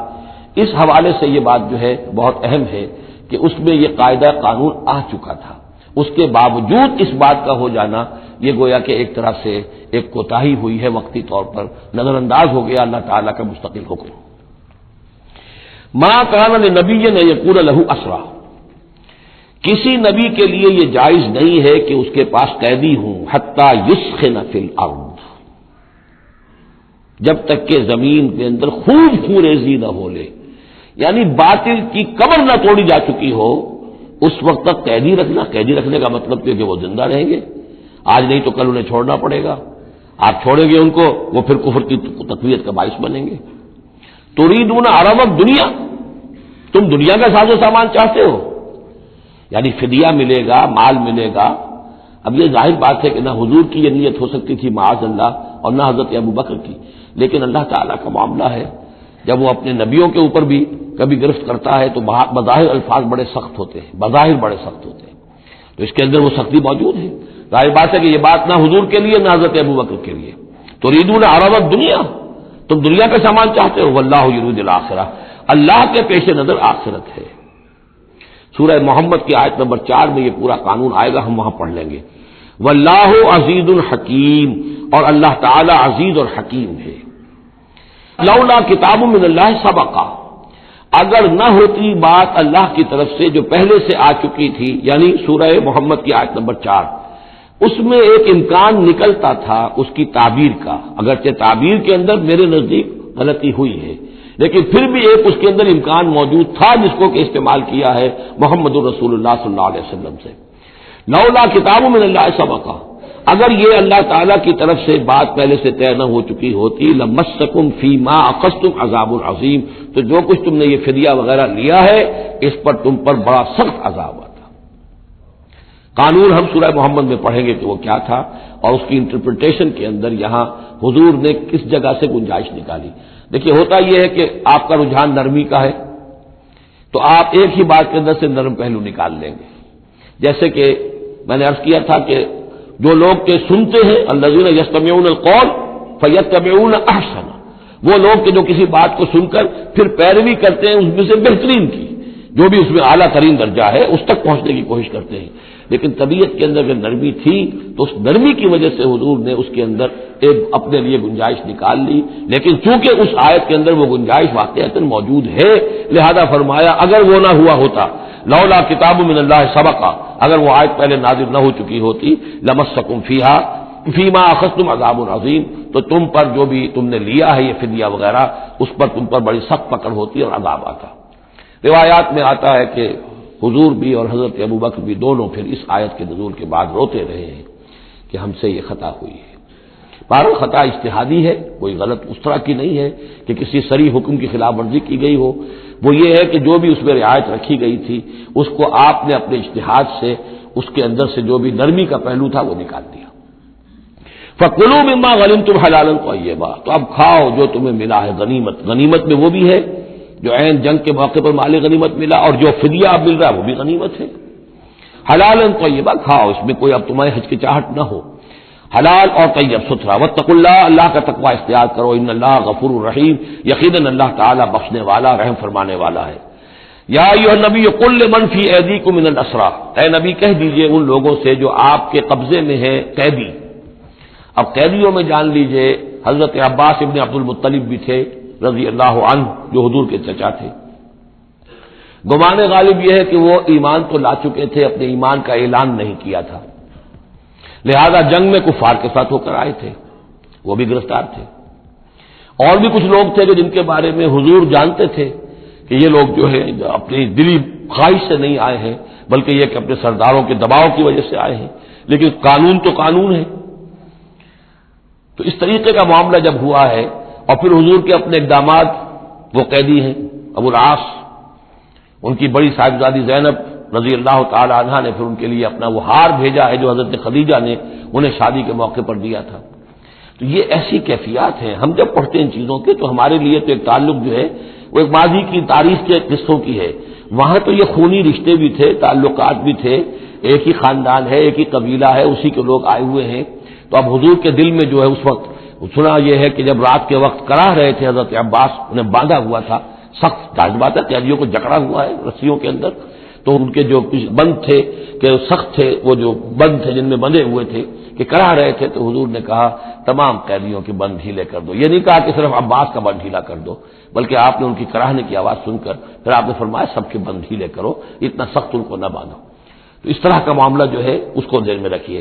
اس حوالے سے یہ بات جو ہے بہت اہم ہے کہ اس میں یہ قاعدہ قانون آ چکا تھا، اس کے باوجود اس بات کا ہو جانا یہ گویا کہ ایک طرح سے ایک کوتاہی ہوئی ہے، وقتی طور پر نظر انداز ہو گیا اللہ تعالیٰ کا مستقل حکم۔ ما کان لنبی ان یکون لہ اسرا، کسی نبی کے لیے یہ جائز نہیں ہے کہ اس کے پاس قیدی ہوں، حتی یسخن فی الارض، جب تک کہ زمین کے اندر خوب خوریزی نہ ہو لے، یعنی باطل کی کمر نہ توڑی جا چکی ہو، اس وقت تک قیدی رکھنا۔ قیدی رکھنے کا مطلب کہ وہ زندہ رہیں گے، آج نہیں تو کل انہیں چھوڑنا پڑے گا، آپ چھوڑیں گے ان کو، وہ پھر کفر کی تقویت کا باعث بنیں گے۔ تريدون عرض الدنیا، تم دنیا کا ساز و سامان چاہتے ہو، یعنی فدیہ ملے گا، مال ملے گا۔ اب یہ ظاہر بات ہے کہ نہ حضور کی یہ نیت ہو سکتی تھی معاذ اللہ، اور نہ حضرت ابوبکر کی، لیکن اللہ تعالیٰ کا معاملہ ہے، جب وہ اپنے نبیوں کے اوپر بھی کبھی گرفت کرتا ہے تو بظاہر الفاظ بڑے سخت ہوتے ہیں، بظاہر بڑے سخت ہوتے ہیں، تو اس کے اندر وہ سختی موجود ہے۔ ظاہر بات ہے کہ یہ بات نہ حضور کے لیے نہ حضرت ابوبکر کے لیے۔ تريدون عرض الدنیا، تم دنیا کا سامان چاہتے ہو، واللہ یرید الآخرہ، اللہ کے پیش نظر آخرت ہے۔ سورہ محمد کی آیت نمبر 4 میں یہ پورا قانون آئے گا، ہم وہاں پڑھ لیں گے۔ واللہ عزیز الحکیم، اور اللہ تعالی عزیز اور حکیم ہے۔ لولا کتاب من اللہ سبقا، اگر نہ ہوتی بات اللہ کی طرف سے جو پہلے سے آ چکی تھی، یعنی سورہ محمد کی آیت نمبر 4، اس میں ایک امکان نکلتا تھا اس کی تعبیر کا، اگرچہ تعبیر کے اندر میرے نزدیک غلطی ہوئی ہے، لیکن پھر بھی ایک اس کے اندر امکان موجود تھا جس کو کہ استعمال کیا ہے محمد الرسول اللہ صلی اللہ علیہ وسلم سے۔ لولا کتاب من اللہ سبقا، اگر یہ اللہ تعالیٰ کی طرف سے بات پہلے سے طے نہ ہو چکی ہوتی، لمسکم فیما اخذتم عذاب عظیم، تو جو کچھ تم نے یہ فدیہ وغیرہ لیا ہے اس پر تم پر بڑا سخت عذاب آتا۔ قانون ہم سورہ محمد میں پڑھیں گے کہ وہ کیا تھا، اور اس کی انٹرپریٹیشن کے اندر یہاں حضور نے کس جگہ سے گنجائش نکالی۔ دیکھیے ہوتا یہ ہے کہ آپ کا رجحان نرمی کا ہے تو آپ ایک ہی بات کے اندر سے نرم پہلو نکال لیں گے، جیسے کہ میں نے عرض کیا تھا کہ جو لوگ کہ سنتے ہیں الذین یستمعون القول فیتبعون احسنہ، وہ لوگ کہ جو کسی بات کو سن کر پھر پیروی کرتے ہیں اس میں سے بہترین کی، جو بھی اس میں اعلیٰ ترین درجہ ہے اس تک پہنچنے کی کوشش کرتے ہیں۔ لیکن طبیعت کے اندر اگر نرمی تھی تو اس نرمی کی وجہ سے حضور نے اس کے اندر ایک اپنے لیے گنجائش نکال لی، لیکن چونکہ اس آیت کے اندر وہ گنجائش واقعتاً موجود ہے، لہذا فرمایا اگر وہ نہ ہوا ہوتا، لولا کتاب من اللہ سبقا، اگر وہ آیت پہلے نازل نہ ہو چکی ہوتی، لمسکم فیہا فیما اخذتم عذاب عظیم، تو تم پر جو بھی تم نے لیا ہے یہ فدیہ وغیرہ، اس پر تم پر بڑی سخت پکڑ ہوتی اور عذاب آتا۔ روایات میں آتا ہے کہ حضور بھی اور حضرت ابوبکر بھی دونوں پھر اس آیت کے نزول کے بعد روتے رہے ہیں کہ ہم سے یہ خطا ہوئی ہے۔ بہرحال خطا اجتہادی ہے، کوئی غلط اس طرح کی نہیں ہے کہ کسی صریح حکم کی خلاف ورزی کی گئی ہو، وہ یہ ہے کہ جو بھی اس میں رعایت رکھی گئی تھی اس کو آپ نے اپنے اجتہاد سے اس کے اندر سے جو بھی نرمی کا پہلو تھا وہ نکال دیا۔ فَكُلُوا مِمَّا غَنِمْتُمْ حَلَالًا طَيِّبًا، تو اب کھاؤ جو تمہیں ملا ہے غنیمت۔ غنیمت میں وہ بھی ہے جو عین جنگ کے موقع پر مال غنیمت ملا، اور جو فدیہ اب مل رہا ہے وہ بھی غنیمت ہے۔ حلالا طیبا، کھاؤ، اس میں کوئی اب تمہیں ہچکچاہٹ نہ ہو، حلال اور طیب ستھرا۔ واتقوا اللہ، اللہ کا تقوی اختیار کرو، ان اللہ غفور الرحیم، یقیناً اللہ تعالیٰ بخشنے والا رحم فرمانے والا ہے۔ یا ایھا النبی قل لمن فی ایدیکم من الاسریٰ، اے نبی کہہ دیجئے ان لوگوں سے جو آپ کے قبضے میں ہیں قیدی۔ اب قیدیوں میں جان لیجئے حضرت عباس ابن عبد المطلب بھی تھے رضی اللہ عنہ، جو حضور کے چچا تھے۔ گمان غالب یہ ہے کہ وہ ایمان تو لا چکے تھے، اپنے ایمان کا اعلان نہیں کیا تھا، لہذا جنگ میں کفار کے ساتھ ہو کر آئے تھے، وہ بھی گرفتار تھے۔ اور بھی کچھ لوگ تھے کہ جن کے بارے میں حضور جانتے تھے کہ یہ لوگ جو ہے اپنی دلی خواہش سے نہیں آئے ہیں، بلکہ یہ کہ اپنے سرداروں کے دباؤ کی وجہ سے آئے ہیں، لیکن قانون تو قانون ہے۔ تو اس طریقے کا معاملہ جب ہوا ہے، اور پھر حضور کے اپنے اقدامات، وہ قیدی ہیں ابو العاص، ان کی بڑی صاحبزادی زینب رضی اللہ تعالی عنہا نے پھر ان کے لیے اپنا وہ ہار بھیجا ہے جو حضرت خدیجہ نے انہیں شادی کے موقع پر دیا تھا۔ تو یہ ایسی کیفیات ہیں، ہم جب پڑھتے ہیں ان چیزوں کے تو ہمارے لیے تو ایک تعلق جو ہے وہ ایک ماضی کی تاریخ کے قصوں کی ہے، وہاں تو یہ خونی رشتے بھی تھے، تعلقات بھی تھے، ایک ہی خاندان ہے، ایک ہی قبیلہ ہے، اسی کے لوگ آئے ہوئے ہیں۔ تو اب حضور کے دل میں جو ہے اس وقت سنا یہ ہے کہ جب رات کے وقت کراہ رہے تھے حضرت عباس، انہیں باندھا ہوا تھا، سخت ظاہر بات ہے قیدیوں کو جکڑا ہوا ہے رسیوں کے اندر، تو ان کے جو بند تھے کہ سخت تھے، وہ جو بند تھے جن میں بندھے ہوئے تھے، کہ کرا رہے تھے تو حضور نے کہا تمام قیدیوں کے بند ڈھیلے کر دو. یہ نہیں کہا کہ صرف عباس کا بند ڈھیلا کر دو، بلکہ آپ نے ان کی کراہنے کی آواز سن کر پھر آپ نے فرمایا سب کے بند ڈھیلے کرو، اتنا سخت ان کو نہ باندھو. تو اس طرح کا معاملہ جو ہے اس کو ذہن میں رکھیے.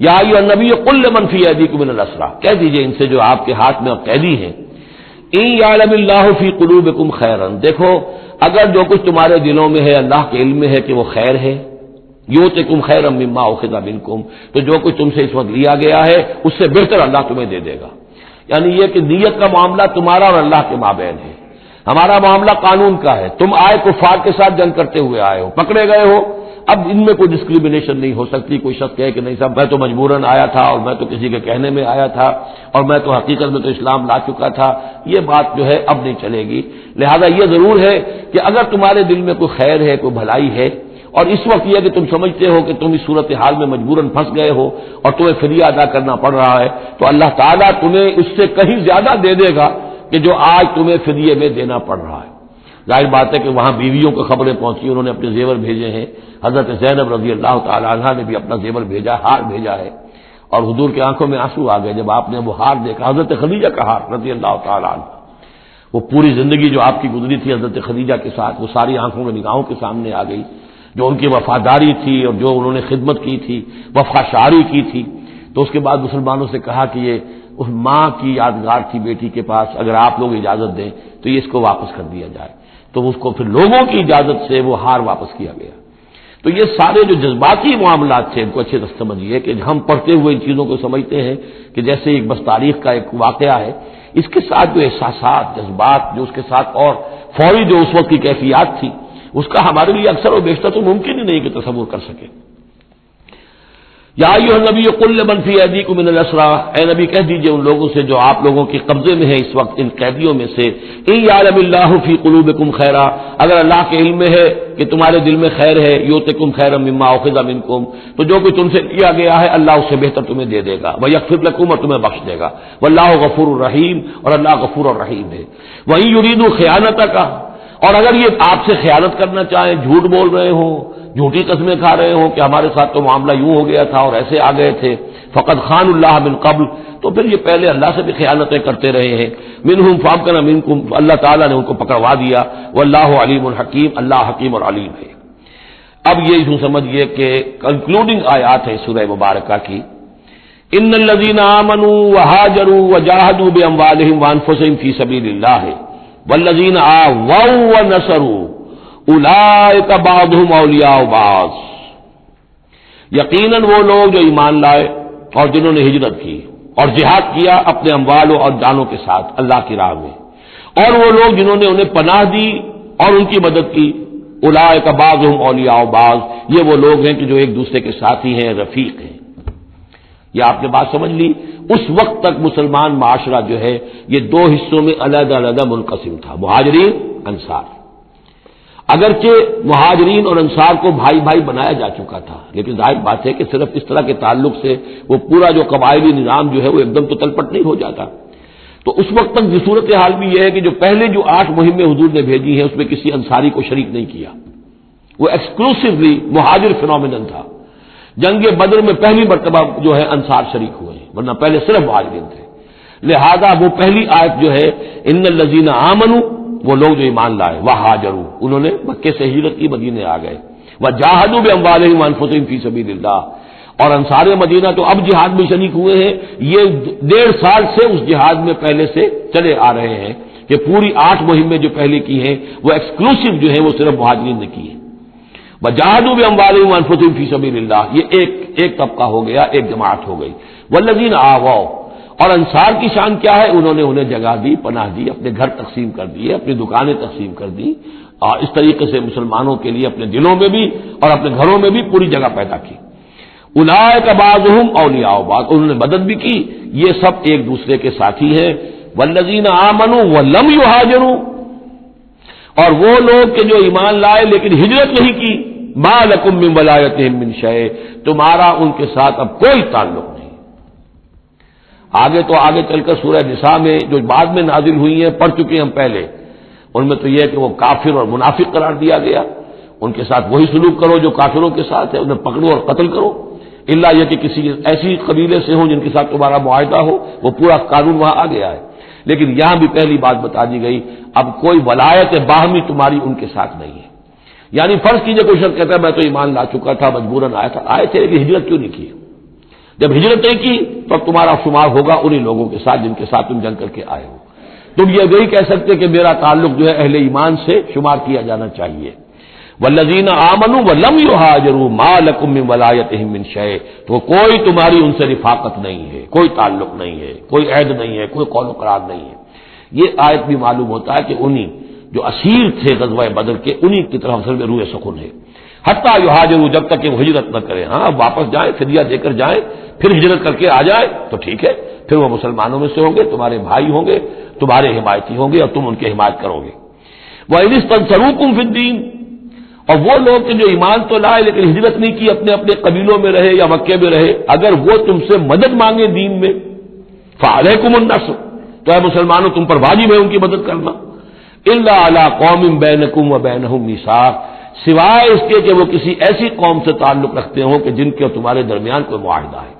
یا ایھا النبی قل لمن فی ایدیکم من الاسریٰ، کہہ دیجئے ان سے جو آپ کے ہاتھ میں اب قیدی ہیں، ان یعلم اللہ فی قلوبکم خیرا، دیکھو اگر جو کچھ تمہارے دلوں میں ہے اللہ کے علم میں ہے کہ وہ خیر ہے، یؤتکم خیرا مما اخذ منکم، تو جو کچھ تم سے اس وقت لیا گیا ہے اس سے بہتر اللہ تمہیں دے دے گا. یعنی یہ کہ نیت کا معاملہ تمہارا اور اللہ کے مابین ہے، ہمارا معاملہ قانون کا ہے. تم آئے کفار کے ساتھ جنگ کرتے ہوئے آئے ہو، پکڑے گئے ہو، اب ان میں کوئی ڈسکریمنیشن نہیں ہو سکتی. کوئی شخص کہے کہ نہیں صاحب میں تو مجبوراً آیا تھا اور میں تو کسی کے کہنے میں آیا تھا اور میں تو حقیقت میں تو اسلام لا چکا تھا، یہ بات جو ہے اب نہیں چلے گی. لہذا یہ ضرور ہے کہ اگر تمہارے دل میں کوئی خیر ہے، کوئی بھلائی ہے، اور اس وقت یہ کہ تم سمجھتے ہو کہ تم اس صورتحال میں مجبوراً پھنس گئے ہو اور تمہیں فدیہ ادا کرنا پڑ رہا ہے، تو اللہ تعالیٰ تمہیں اس سے کہیں زیادہ دے دے گا کہ جو آج تمہیں فدیے میں دینا پڑ رہا ہے. ظاہر بات ہے کہ وہاں بیویوں کو خبریں پہنچی، انہوں نے اپنے زیور بھیجے ہیں. حضرت زینب رضی اللہ تعالی عنہا نے بھی اپنا زیور بھیجا، ہار بھیجا ہے، اور حضور کی آنکھوں میں آنسو آ گئے جب آپ نے وہ ہار دیکھا. حضرت خدیجہ کا ہار رضی اللہ تعالی عنہ، وہ پوری زندگی جو آپ کی گزری تھی حضرت خدیجہ کے ساتھ، وہ ساری آنکھوں میں نگاہوں کے سامنے آ گئی، جو ان کی وفاداری تھی اور جو انہوں نے خدمت کی تھی، وفا شعاری کی تھی. تو اس کے بعد مسلمانوں سے کہا کہ یہ اس ماں کی یادگار تھی بیٹی کے پاس، اگر آپ لوگ اجازت دیں تو یہ اس کو واپس کر دیا جائے. تو اس کو پھر لوگوں کی اجازت سے وہ ہار واپس کیا گیا. تو یہ سارے جو جذباتی معاملات تھے ان کو اچھے سے سمجھیے کہ ہم پڑھتے ہوئے ان چیزوں کو سمجھتے ہیں کہ جیسے ایک بس تاریخ کا ایک واقعہ ہے، اس کے ساتھ جو احساسات، جذبات، جو اس کے ساتھ اور فوری جو اس وقت کی کیفیات تھی، اس کا ہمارے لیے اکثر و بیشتر تو ممکن ہی نہیں کہ تصور کر سکے. یا ایھا النبی قل لمن فی ایدیکم من الاسریٰ، اے نبی کہہ دیجئے ان لوگوں سے جو آپ لوگوں کے قبضے میں ہیں اس وقت، ان قیدیوں میں سے، ان یعلم اللہ فی قلوبکم خیرا، اگر اللہ کے علم میں ہے کہ تمہارے دل میں خیر ہے، یؤتکم خیرا مما اخذ منکم، تو جو کچھ تم سے لیا گیا ہے اللہ اس سے بہتر تمہیں دے دے گا، ویغفر لکم، اور تمہیں بخش دے گا، واللہ غفور الرحیم، اور اللہ غفور الرحیم ہے. وَإِن يُرِيدُوا خِيَانَتَكَ، اور اگر یہ آپ سے خیانت کرنا چاہیں، جھوٹ بول رہے ہوں، جھوٹی قسمیں کھا رہے ہوں کہ ہمارے ساتھ تو معاملہ یوں ہو گیا تھا اور ایسے آ گئے تھے، فقد خان اللہ من قبل، تو پھر یہ پہلے اللہ سے بھی خیانتیں کرتے رہے ہیں. منہم فامکن منکم، اللہ تعالیٰ نے ان کو پکڑوا دیا. واللہ علیم الحکیم، اللہ حکیم اور علیم ہے. اب یہ یوں سمجھیے کہ کنکلوڈنگ آیات ہے سورہ مبارکہ کی. ان الذین آمنوا وہاجروا وجاہدوا باموالہم وانفسہم فی سبیل اللہ والذین آووا ونصروا اولئک بعضهم اولیاء بعض، یقیناً وہ لوگ جو ایمان لائے اور جنہوں نے ہجرت کی اور جہاد کیا اپنے اموالوں اور جانوں کے ساتھ اللہ کی راہ میں، اور وہ لوگ جنہوں نے انہیں پناہ دی اور ان کی مدد کی، اولئک بعضهم اولیاء بعض، یہ وہ لوگ ہیں کہ جو ایک دوسرے کے ساتھی ہیں، رفیق ہیں. یہ آپ نے بات سمجھ لی. اس وقت تک مسلمان معاشرہ جو ہے یہ دو حصوں میں علیحدہ علیحدہ منقسم تھا، مہاجرین، انصار. اگرچہ مہاجرین اور انصار کو بھائی بھائی بنایا جا چکا تھا، لیکن ظاہر بات ہے کہ صرف اس طرح کے تعلق سے وہ پورا جو قبائلی نظام جو ہے وہ ایک دم تو تلپٹ نہیں ہو جاتا. تو اس وقت تک یہ صورتحال بھی یہ ہے کہ جو پہلے جو 8 مہمیں حضور نے بھیجی ہیں اس میں کسی انصاری کو شریک نہیں کیا، وہ ایکسکلوسیولی مہاجر فینومینن تھا. جنگ بدر میں پہلی مرتبہ جو ہے انصار شریک ہوئے ہیں، ورنہ پہلے صرف مہاجرین تھے. لہذا وہ پہلی آیت جو ہے ان الذین آمنوا، وہ لوگ جو ایمان لائے، وہاجروا، انہوں نے مکے سے ہجرت کی، مدینے آ گئے، وجاہدوا باموالہم وانفسہم فی سبیل اللہ، اور انصار مدینہ تو اب جہاد میں شریک ہوئے ہیں. یہ 1.5 سال سے اس جہاد میں پہلے سے چلے آ رہے ہیں کہ پوری 8 مہمیں جو پہلے کی ہیں وہ ایکسکلوسیو جو ہیں وہ صرف مہاجرین نے کی ہیں. وجاہدوا باموالہم وانفسہم فی سبیل اللہ، یہ ایک طبقہ ہو گیا، ایک جماعت ہو گئی. والذین آووا، اور انصار کی شان کیا ہے؟ انہوں نے انہیں جگہ دی، پناہ دی، اپنے گھر تقسیم کر دیے، اپنی دکانیں تقسیم کر دی، اور اس طریقے سے مسلمانوں کے لیے اپنے دلوں میں بھی اور اپنے گھروں میں بھی پوری جگہ پیدا کی. اولئک بعضهم اولیاء بعض، انہوں نے مدد بھی کی، یہ سب ایک دوسرے کے ساتھی ہیں. والذین آمنوا ولم یہاجروا، اور وہ لوگ کہ جو ایمان لائے لیکن ہجرت نہیں کی، ما لکم من ولایتہم من شیء، تمہارا ان کے ساتھ اب کوئی تعلق نہیں. آگے چل کر سورہ نساء میں جو بعد میں نازل ہوئی ہیں، پڑھ چکے ہم پہلے، ان میں تو یہ ہے کہ وہ کافر اور منافق قرار دیا گیا، ان کے ساتھ وہی سلوک کرو جو کافروں کے ساتھ ہے، انہیں پکڑو اور قتل کرو. الا یہ کہ کسی ایسی قبیلے سے ہوں جن کے ساتھ تمہارا معاہدہ ہو، وہ پورا قانون وہاں آ گیا ہے۔ لیکن یہاں بھی پہلی بات بتا دی گئی، اب کوئی ولایت باہمی تمہاری ان کے ساتھ نہیں ہے۔ یعنی فرض کیجئے کوئی شخص کہتا ہے میں تو ایمان لا چکا تھا، مجبوراً آیا تھا، آئے تھے لیکن ہجرت کیوں نہیں کی؟ جب ہجرت نہیں کی تو اب تمہارا شمار ہوگا انہی لوگوں کے ساتھ جن کے ساتھ تم جنگ کر کے آئے ہو۔ تم یہ نہیں کہہ سکتے کہ میرا تعلق جو ہے اہل ایمان سے شمار کیا جانا چاہیے۔ والذین آمنوا ولم یہاجروا ما لکم من ولایتہم من شیء، تو کوئی تمہاری ان سے رفاقت نہیں ہے، کوئی تعلق نہیں ہے، کوئی عہد نہیں ہے، کوئی قول و قرار نہیں ہے۔ یہ آیت بھی معلوم ہوتا ہے کہ انہی جو اسیر تھے غزوہ بدر کے، انہی کی طرف اصل میں روح سخن ہے۔ حتیٰ یہاجروا، جب تک کہ وہ ہجرت نہ کریں، ہاں واپس جائیں، فدیہ دے کر جائیں، پھر ہجرت کر کے آ جائیں تو ٹھیک ہے، پھر وہ مسلمانوں میں سے ہوں گے، تمہارے بھائی ہوں گے، تمہارے حمایتی ہوں گے اور تم ان کی حمایت کرو گے۔ وَإِنِ اسْتَنصَرُوكُمْ فِي الدِّينِ، اور وہ لوگ کہ جو ایمان تو لائے لیکن ہجرت نہیں کی، اپنے اپنے قبیلوں میں رہے یا مکے میں رہے، اگر وہ تم سے مدد مانگے دین میں، فَعَلَيْكُمُ النَّصْرُ، تو اے مسلمانوں تم پر واجب ہے ان کی مدد کرنا۔ إِلَّا عَلَىٰ قَوْمٍ بَيْنَكُمْ وَبَيْنَهُم مِّيثَاقٌ، سوائے اس کے کہ وہ کسی ایسی قوم سے تعلق رکھتے ہوں کہ جن کے تمہارے درمیان کوئی معاہدہ ہے۔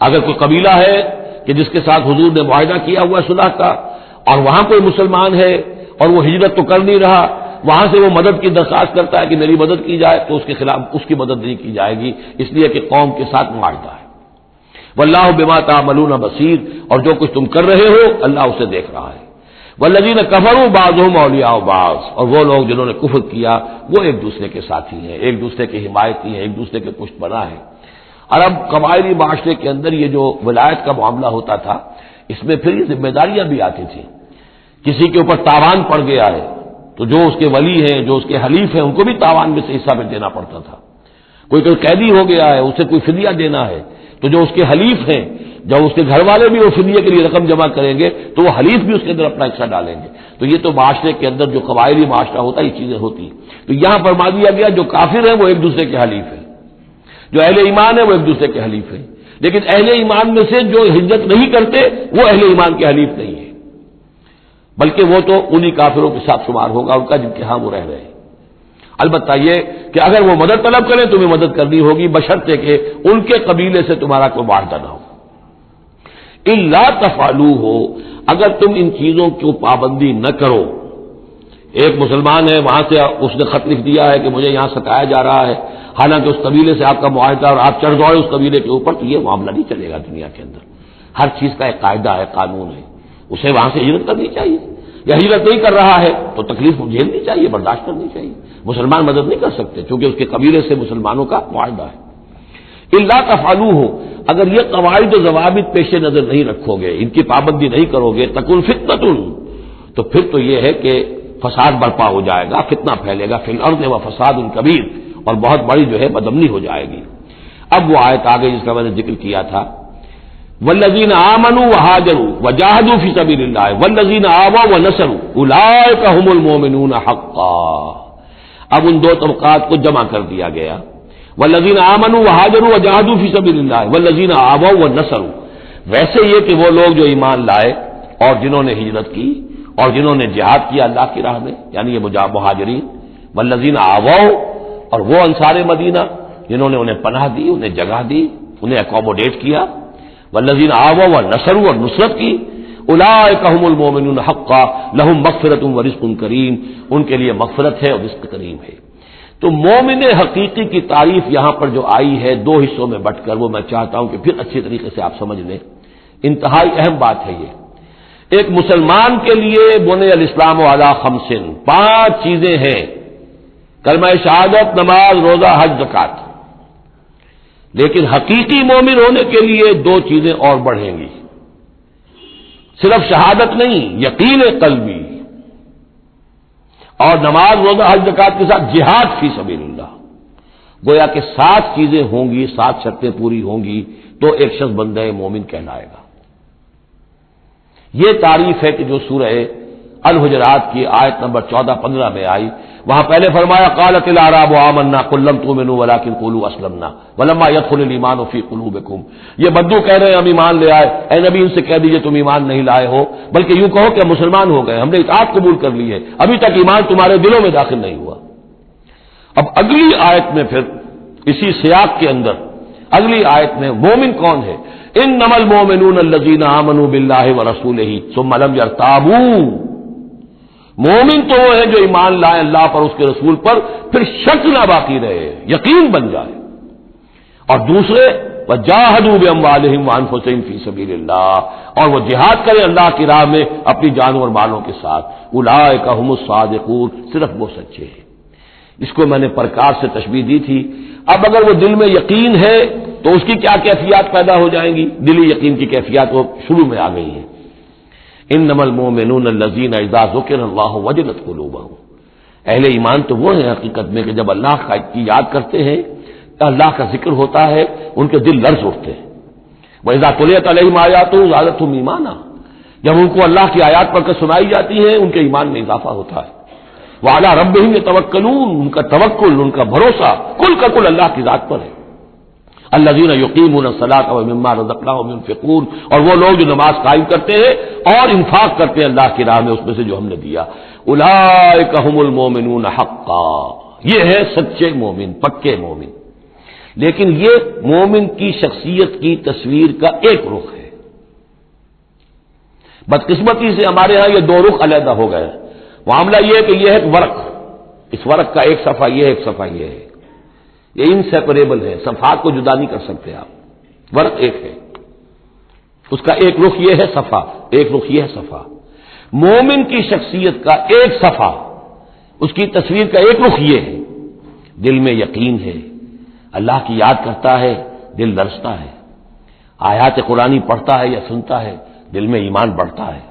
اگر کوئی قبیلہ ہے کہ جس کے ساتھ حضور نے معاہدہ کیا ہوا صلح کا، اور وہاں کوئی مسلمان ہے اور وہ ہجرت تو کر نہیں رہا، وہاں سے وہ مدد کی درخواست کرتا ہے کہ میری مدد کی جائے، تو اس کے خلاف اس کی مدد نہیں کی جائے گی، اس لیے کہ قوم کے ساتھ معاہدہ ہے۔ واللہ بما تعملون بصیر، اور جو کچھ تم کر رہے ہو اللہ اسے دیکھ رہا ہے۔ والذین کفروا بعضهم اولیاء بعض، اور وہ لوگ جنہوں نے کفر کیا وہ ایک دوسرے کے ساتھی ہیں، ایک دوسرے کے حمایتی ہیں، ایک دوسرے کے پشت پناہ ہیں۔ عرب قبائلی معاشرے کے اندر یہ جو ولایت کا معاملہ ہوتا تھا، اس میں پھر یہ ذمہ داریاں بھی آتی تھیں۔ کسی کے اوپر تاوان پڑ گیا ہے تو جو اس کے ولی ہیں، جو اس کے حلیف ہیں، ان کو بھی تاوان میں سے حصہ میں دینا پڑتا تھا۔ کوئی قیدی ہو گیا ہے، اسے کوئی فدیہ دینا ہے، تو جو اس کے حلیف ہیں، جب اس کے گھر والے بھی وہ فدیے کے لیے رقم جمع کریں گے تو وہ حلیف بھی اس کے اندر اپنا حصہ ڈالیں گے۔ تو یہ تو معاشرے کے اندر جو قبائلی معاشرہ ہوتا ہے یہ چیزیں ہوتی ہیں۔ تو یہاں فرما دیا گیا جو کافر ہیں وہ ایک دوسرے کے حلیف ہیں، جو اہل ایمان ہے وہ ایک دوسرے کے حلیف ہیں، لیکن اہل ایمان میں سے جو ہجرت نہیں کرتے وہ اہل ایمان کے حلیف نہیں ہے، بلکہ وہ تو انہی کافروں کے ساتھ شمار ہوگا ان کا جن کے ہاں وہ رہ رہے ہیں۔ البتہ یہ کہ اگر وہ مدد طلب کریں تمہیں مدد کرنی ہوگی، بشرطے کہ ان کے قبیلے سے تمہارا کوئی معاہدہ نہ ہو۔ الا تفعلوا ہو، اگر تم ان چیزوں کی پابندی نہ کرو، ایک مسلمان ہے وہاں سے اس نے خط لکھ دیا ہے کہ مجھے یہاں ستایا جا رہا ہے، حالانکہ اس قبیلے سے آپ کا معاہدہ اور آپ چڑھ دوڑے اس قبیلے کے اوپر، تو یہ معاملہ نہیں چلے گا دنیا کے اندر۔ ہر چیز کا ایک قاعدہ ہے، قانون ہے، اسے وہاں سے ہجرت کرنی چاہیے، یا ہجرت نہیں کر رہا ہے تو تکلیف جھیلنی چاہیے، برداشت کرنی چاہیے۔ مسلمان مدد نہیں کر سکتے چونکہ اس کے قبیلے سے مسلمانوں کا معاہدہ ہے۔ الا تفعلوا ہو، اگر یہ قواعد و ضوابط پیش نظر نہیں رکھو گے، ان کی پابندی نہیں کرو گے، تکن فتنۃ، تو پھر تو یہ ہے کہ فساد برپا ہو جائے گا، فتنہ پھیلے گا، فی الارض و فساد کبیر، اور بہت بڑی جو ہے بدامنی ہو جائے گی۔ اب وہ آیت آگے جس کا میں نے ذکر کیا تھا، والذین آمنوا وہاجروا وجاہدوا فی سبیل اللہ والذین آووا ونصروا اولئک هم المؤمنون حقا۔ اب ان دو طبقات کو جمع کر دیا گیا، والذین آمنوا وہاجروا وجاہدوا فی سبیل اللہ والذین آووا ونصروا، ویسے یہ کہ وہ لوگ جو ایمان لائے اور جنہوں نے ہجرت کی اور جنہوں نے جہاد کیا اللہ کی راہ میں، یعنی یہ مہاجرین، والذین آووا، اور وہ انصار مدینہ جنہوں نے انہیں پناہ دی، انہیں جگہ دی، انہیں اکوموڈیٹ کیا، والذین آووا ونصروا، اور نصرت کی، اولئک هم المؤمنون حقا لهم مغفرۃ ورزق کریم، ان کے لیے مغفرت ہے اور رزق کریم ہے۔ تو مومن حقیقی کی تعریف یہاں پر جو آئی ہے دو حصوں میں بٹ کر، وہ میں چاہتا ہوں کہ پھر اچھی طریقے سے آپ سمجھ لیں، انتہائی اہم بات ہے یہ۔ ایک مسلمان کے لیے بنی الاسلام علی خمس، 5 چیزیں ہیں، کلمہ شہادت، نماز، روزہ، حج، زکوٰۃ، لیکن حقیقی مومن ہونے کے لیے 2 چیزیں اور بڑھیں گی، صرف شہادت نہیں، یقین قلبی، اور نماز، روزہ، حج، زکوٰۃ کے ساتھ جہاد فی سبیل اللہ۔ گویا کہ 7 چیزیں ہوں گی، 7 شرطیں پوری ہوں گی تو ایک شخص بندہ مومن کہلائے گا۔ یہ تعریف ہے کہ جو سورہ الحجرات کی آیت نمبر 14-15 میں آئی، وہاں پہلے فرمایا قالت الاعراب آمنا قل لم تؤمنوا ولکن قولوا اسلمنا ولما يدخل الايمان في قلوبكم، یہ بدو کہہ رہے ہیں ہم ایمان لے آئے، اے نبی ان سے کہہ دیجئے تم ایمان نہیں لائے ہو، بلکہ یوں کہو کہ مسلمان ہو گئے، ہم نے اطاعت قبول کر لی ہے، ابھی تک ایمان تمہارے دلوں میں داخل نہیں ہوا۔ اب اگلی آیت میں پھر اسی سیاق کے اندر اگلی آیت میں مومن کون ہے؟ انما المؤمنون الذین آمنوا باللہ ورسولہ ثم لم یرتابوا، مومن تو وہ ہے جو ایمان لائے اللہ پر، اس کے رسول پر، پھر شک نہ باقی رہے، یقین بن جائے۔ اور دوسرے وجاہدوا باموالہم وانفسہم فی سبیل اللہ، اور وہ جہاد کریں اللہ کی راہ میں اپنی جانوں اور مالوں کے ساتھ، اولئک هم الصادقون، صرف وہ سچے ہیں۔ اس کو میں نے پرکار سے تشبیہ دی تھی۔ اب اگر وہ دل میں یقین ہے تو اس کی کیا کیفیات پیدا ہو جائیں گی؟ دلی یقین کی کیفیات وہ شروع میں آ گئی ہیں۔ انما المؤمنون الذین اذا ذکر اللہ وجلت قلوبہم، اہل ایمان تو وہ ہیں حقیقت میں کہ جب اللہ کی یاد کرتے ہیں، اللہ کا ذکر ہوتا ہے، ان کے دل لرز اٹھتے ہیں۔ وَإِذَا تُلِيَتْ عَلَيْهِمْ آيَاتُهُ زَادَتْهُمْ ایمانا، جب ان کو اللہ کی آیات پڑھ کر سنائی جاتی ہیں ان کے ایمان میں اضافہ ہوتا ہے۔ وَعَلَىٰ رَبِّهِمْ يَتَوَكَّلُونَ، ان کا توکل، ان کا بھروسہ کل کا کل اللہ کی ذات پر ہے۔ الذین یقیمون الصلاۃ ومما رزقناہم ينفقون، اور وہ لوگ جو نماز قائم کرتے ہیں اور انفاق کرتے ہیں اللہ کی راہ میں اس میں سے جو ہم نے دیا۔ اولئک هم المؤمنون حقا، یہ ہے سچے مومن، پکے مومن۔ لیکن یہ مومن کی شخصیت کی تصویر کا ایک رخ ہے۔ بدقسمتی سے ہمارے ہاں یہ دو رخ علیحدہ ہو گئے۔ معاملہ یہ ہے کہ یہ ہے ایک ورق، اس ورق کا ایک صفحہ یہ ہے، ایک صفحہ یہ ہے، یہ انسیپریبل ہے، صفحات کو جدا نہیں کر سکتے آپ۔ ورق ایک ہے، اس کا ایک رخ یہ ہے صفحہ، ایک رخ یہ ہے صفحہ۔ مومن کی شخصیت کا ایک صفحہ، اس کی تصویر کا ایک رخ یہ ہے، دل میں یقین ہے، اللہ کی یاد کرتا ہے، دل لرزتا ہے، آیات قرآنی پڑھتا ہے یا سنتا ہے، دل میں ایمان بڑھتا ہے،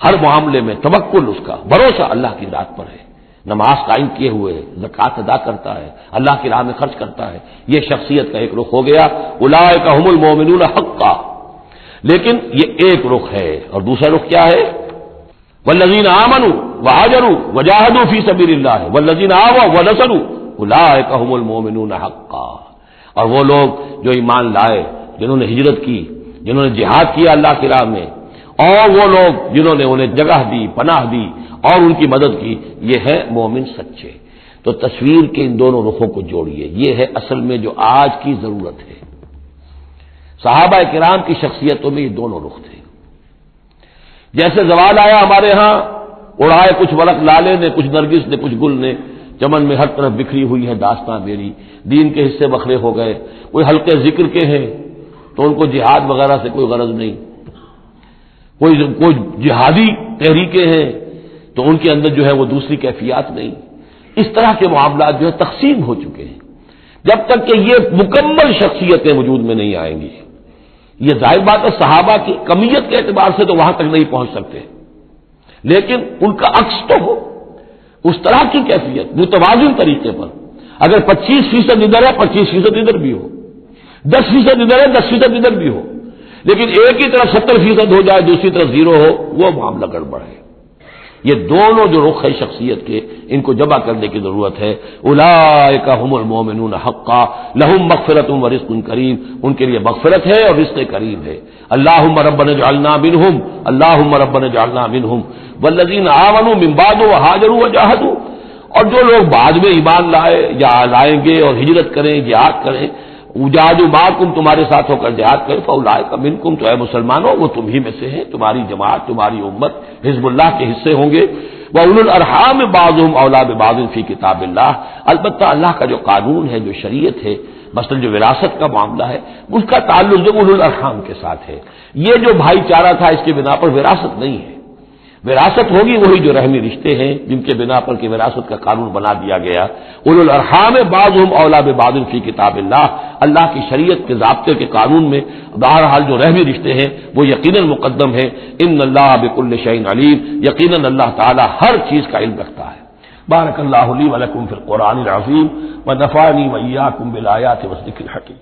ہر معاملے میں توکل، اس کا بھروسہ اللہ کی ذات پر ہے، نماز قائم کیے ہوئے ہے، زکوٰۃ ادا کرتا ہے، اللہ کی راہ میں خرچ کرتا ہے۔ یہ شخصیت کا ایک رخ ہو گیا، اولئک هم المؤمنون حقا۔ لیکن یہ ایک رخ ہے، اور دوسرا رخ کیا ہے؟ والذین آمنوا وہاجروا وجاہدوا فی سبیل اللہ والذین آووا ونصروا اولئک هم المؤمنون حقا، اور وہ لوگ جو ایمان لائے، جنہوں نے ہجرت کی، جنہوں نے جہاد کیا اللہ کی راہ میں، اور وہ لوگ جنہوں نے انہیں جگہ دی، پناہ دی اور ان کی مدد کی، یہ ہے مومن سچے۔ تو تصویر کے ان دونوں رخوں کو جوڑیے، یہ ہے اصل میں جو آج کی ضرورت ہے۔ صحابہ کرام کی شخصیتوں میں یہ دونوں رخ تھے۔ جیسے زوال آیا ہمارے ہاں، اڑائے کچھ ورق لالے نے، کچھ نرگس نے، کچھ گل نے، چمن میں ہر طرف بکھری ہوئی ہے داستاں میری، دین کے حصے بکھرے ہو گئے، کوئی حلقے ذکر کے ہیں تو ان کو جہاد وغیرہ سے کوئی غرض نہیں، کوئی جہادی تحریکیں ہیں تو ان کے اندر جو ہے وہ دوسری کیفیات نہیں۔ اس طرح کے معاملات جو ہے تقسیم ہو چکے ہیں۔ جب تک کہ یہ مکمل شخصیتیں وجود میں نہیں آئیں گی، یہ ظاہر بات ہے صحابہ کی کمیت کے اعتبار سے تو وہاں تک نہیں پہنچ سکتے، لیکن ان کا عکس تو ہو، اس طرح کی کیفیت متوازن طریقے پر۔ اگر 25% ادھر ہے 25% ادھر بھی ہو، 10% ادھر ہے 10% ادھر بھی ہو، لیکن ایک ہی طرف 70% ہو جائے، دوسری طرف 0 ہو، وہ معاملہ گڑبڑ ہے۔ یہ دونوں جو رخ ہے شخصیت کے، ان کو جمع کرنے کی ضرورت ہے۔ اولئک هم المؤمنون حقا لهم مغفرۃ ورزق کریم، ان کے لیے مغفرت ہے اور رزق کریم ہے۔ اللهم ربنا اجعلنا منهم، اللهم ربنا اجعلنا منهم والذین آمنوا من بعد وهاجروا وجاهدوا، اور جو لوگ بعد میں ایمان لائے یا لائیں گے اور ہجرت کریں، جہاد کریں، وجاہدوا معکم، تمہارے ساتھ ہو کر جہاد کریں، فاولئک منکم، تو اے مسلمانوں وہ تم ہی میں سے ہیں، تمہاری جماعت، تمہاری امت حزب اللہ کے حصے ہوں گے۔ وَأُولُو الْأَرْحَامِ بَعْضُهُمْ أَوْلَىٰ بِبَعْضٍ فِي کتاب اللہ، البتہ اللہ کا جو قانون ہے، جو شریعت ہے، مثلا جو وراثت کا معاملہ ہے، اس کا تعلق جو اولو الارحام کے ساتھ ہے۔ یہ جو بھائی چارہ تھا اس کے بنا پر وراثت نہیں ہے، وراثت ہوگی وہی جو رحمی رشتے ہیں جن کے بنا پر کہ وراثت کا قانون بنا دیا گیا۔ اولو الارحام بعضهم اولیٰ ببعض فی کتاب اللہ، اللہ کی شریعت کے ضابطے کے قانون میں بہرحال جو رحمی رشتے ہیں وہ یقیناً مقدم ہے۔ ان اللہ بکل شیء علیم، یقیناً اللہ تعالی ہر چیز کا علم رکھتا ہے۔ بارک اللہ لی ولکم فی القرآن العظیم ونفعنی وإیاکم بالآیات والذکر الحکیم۔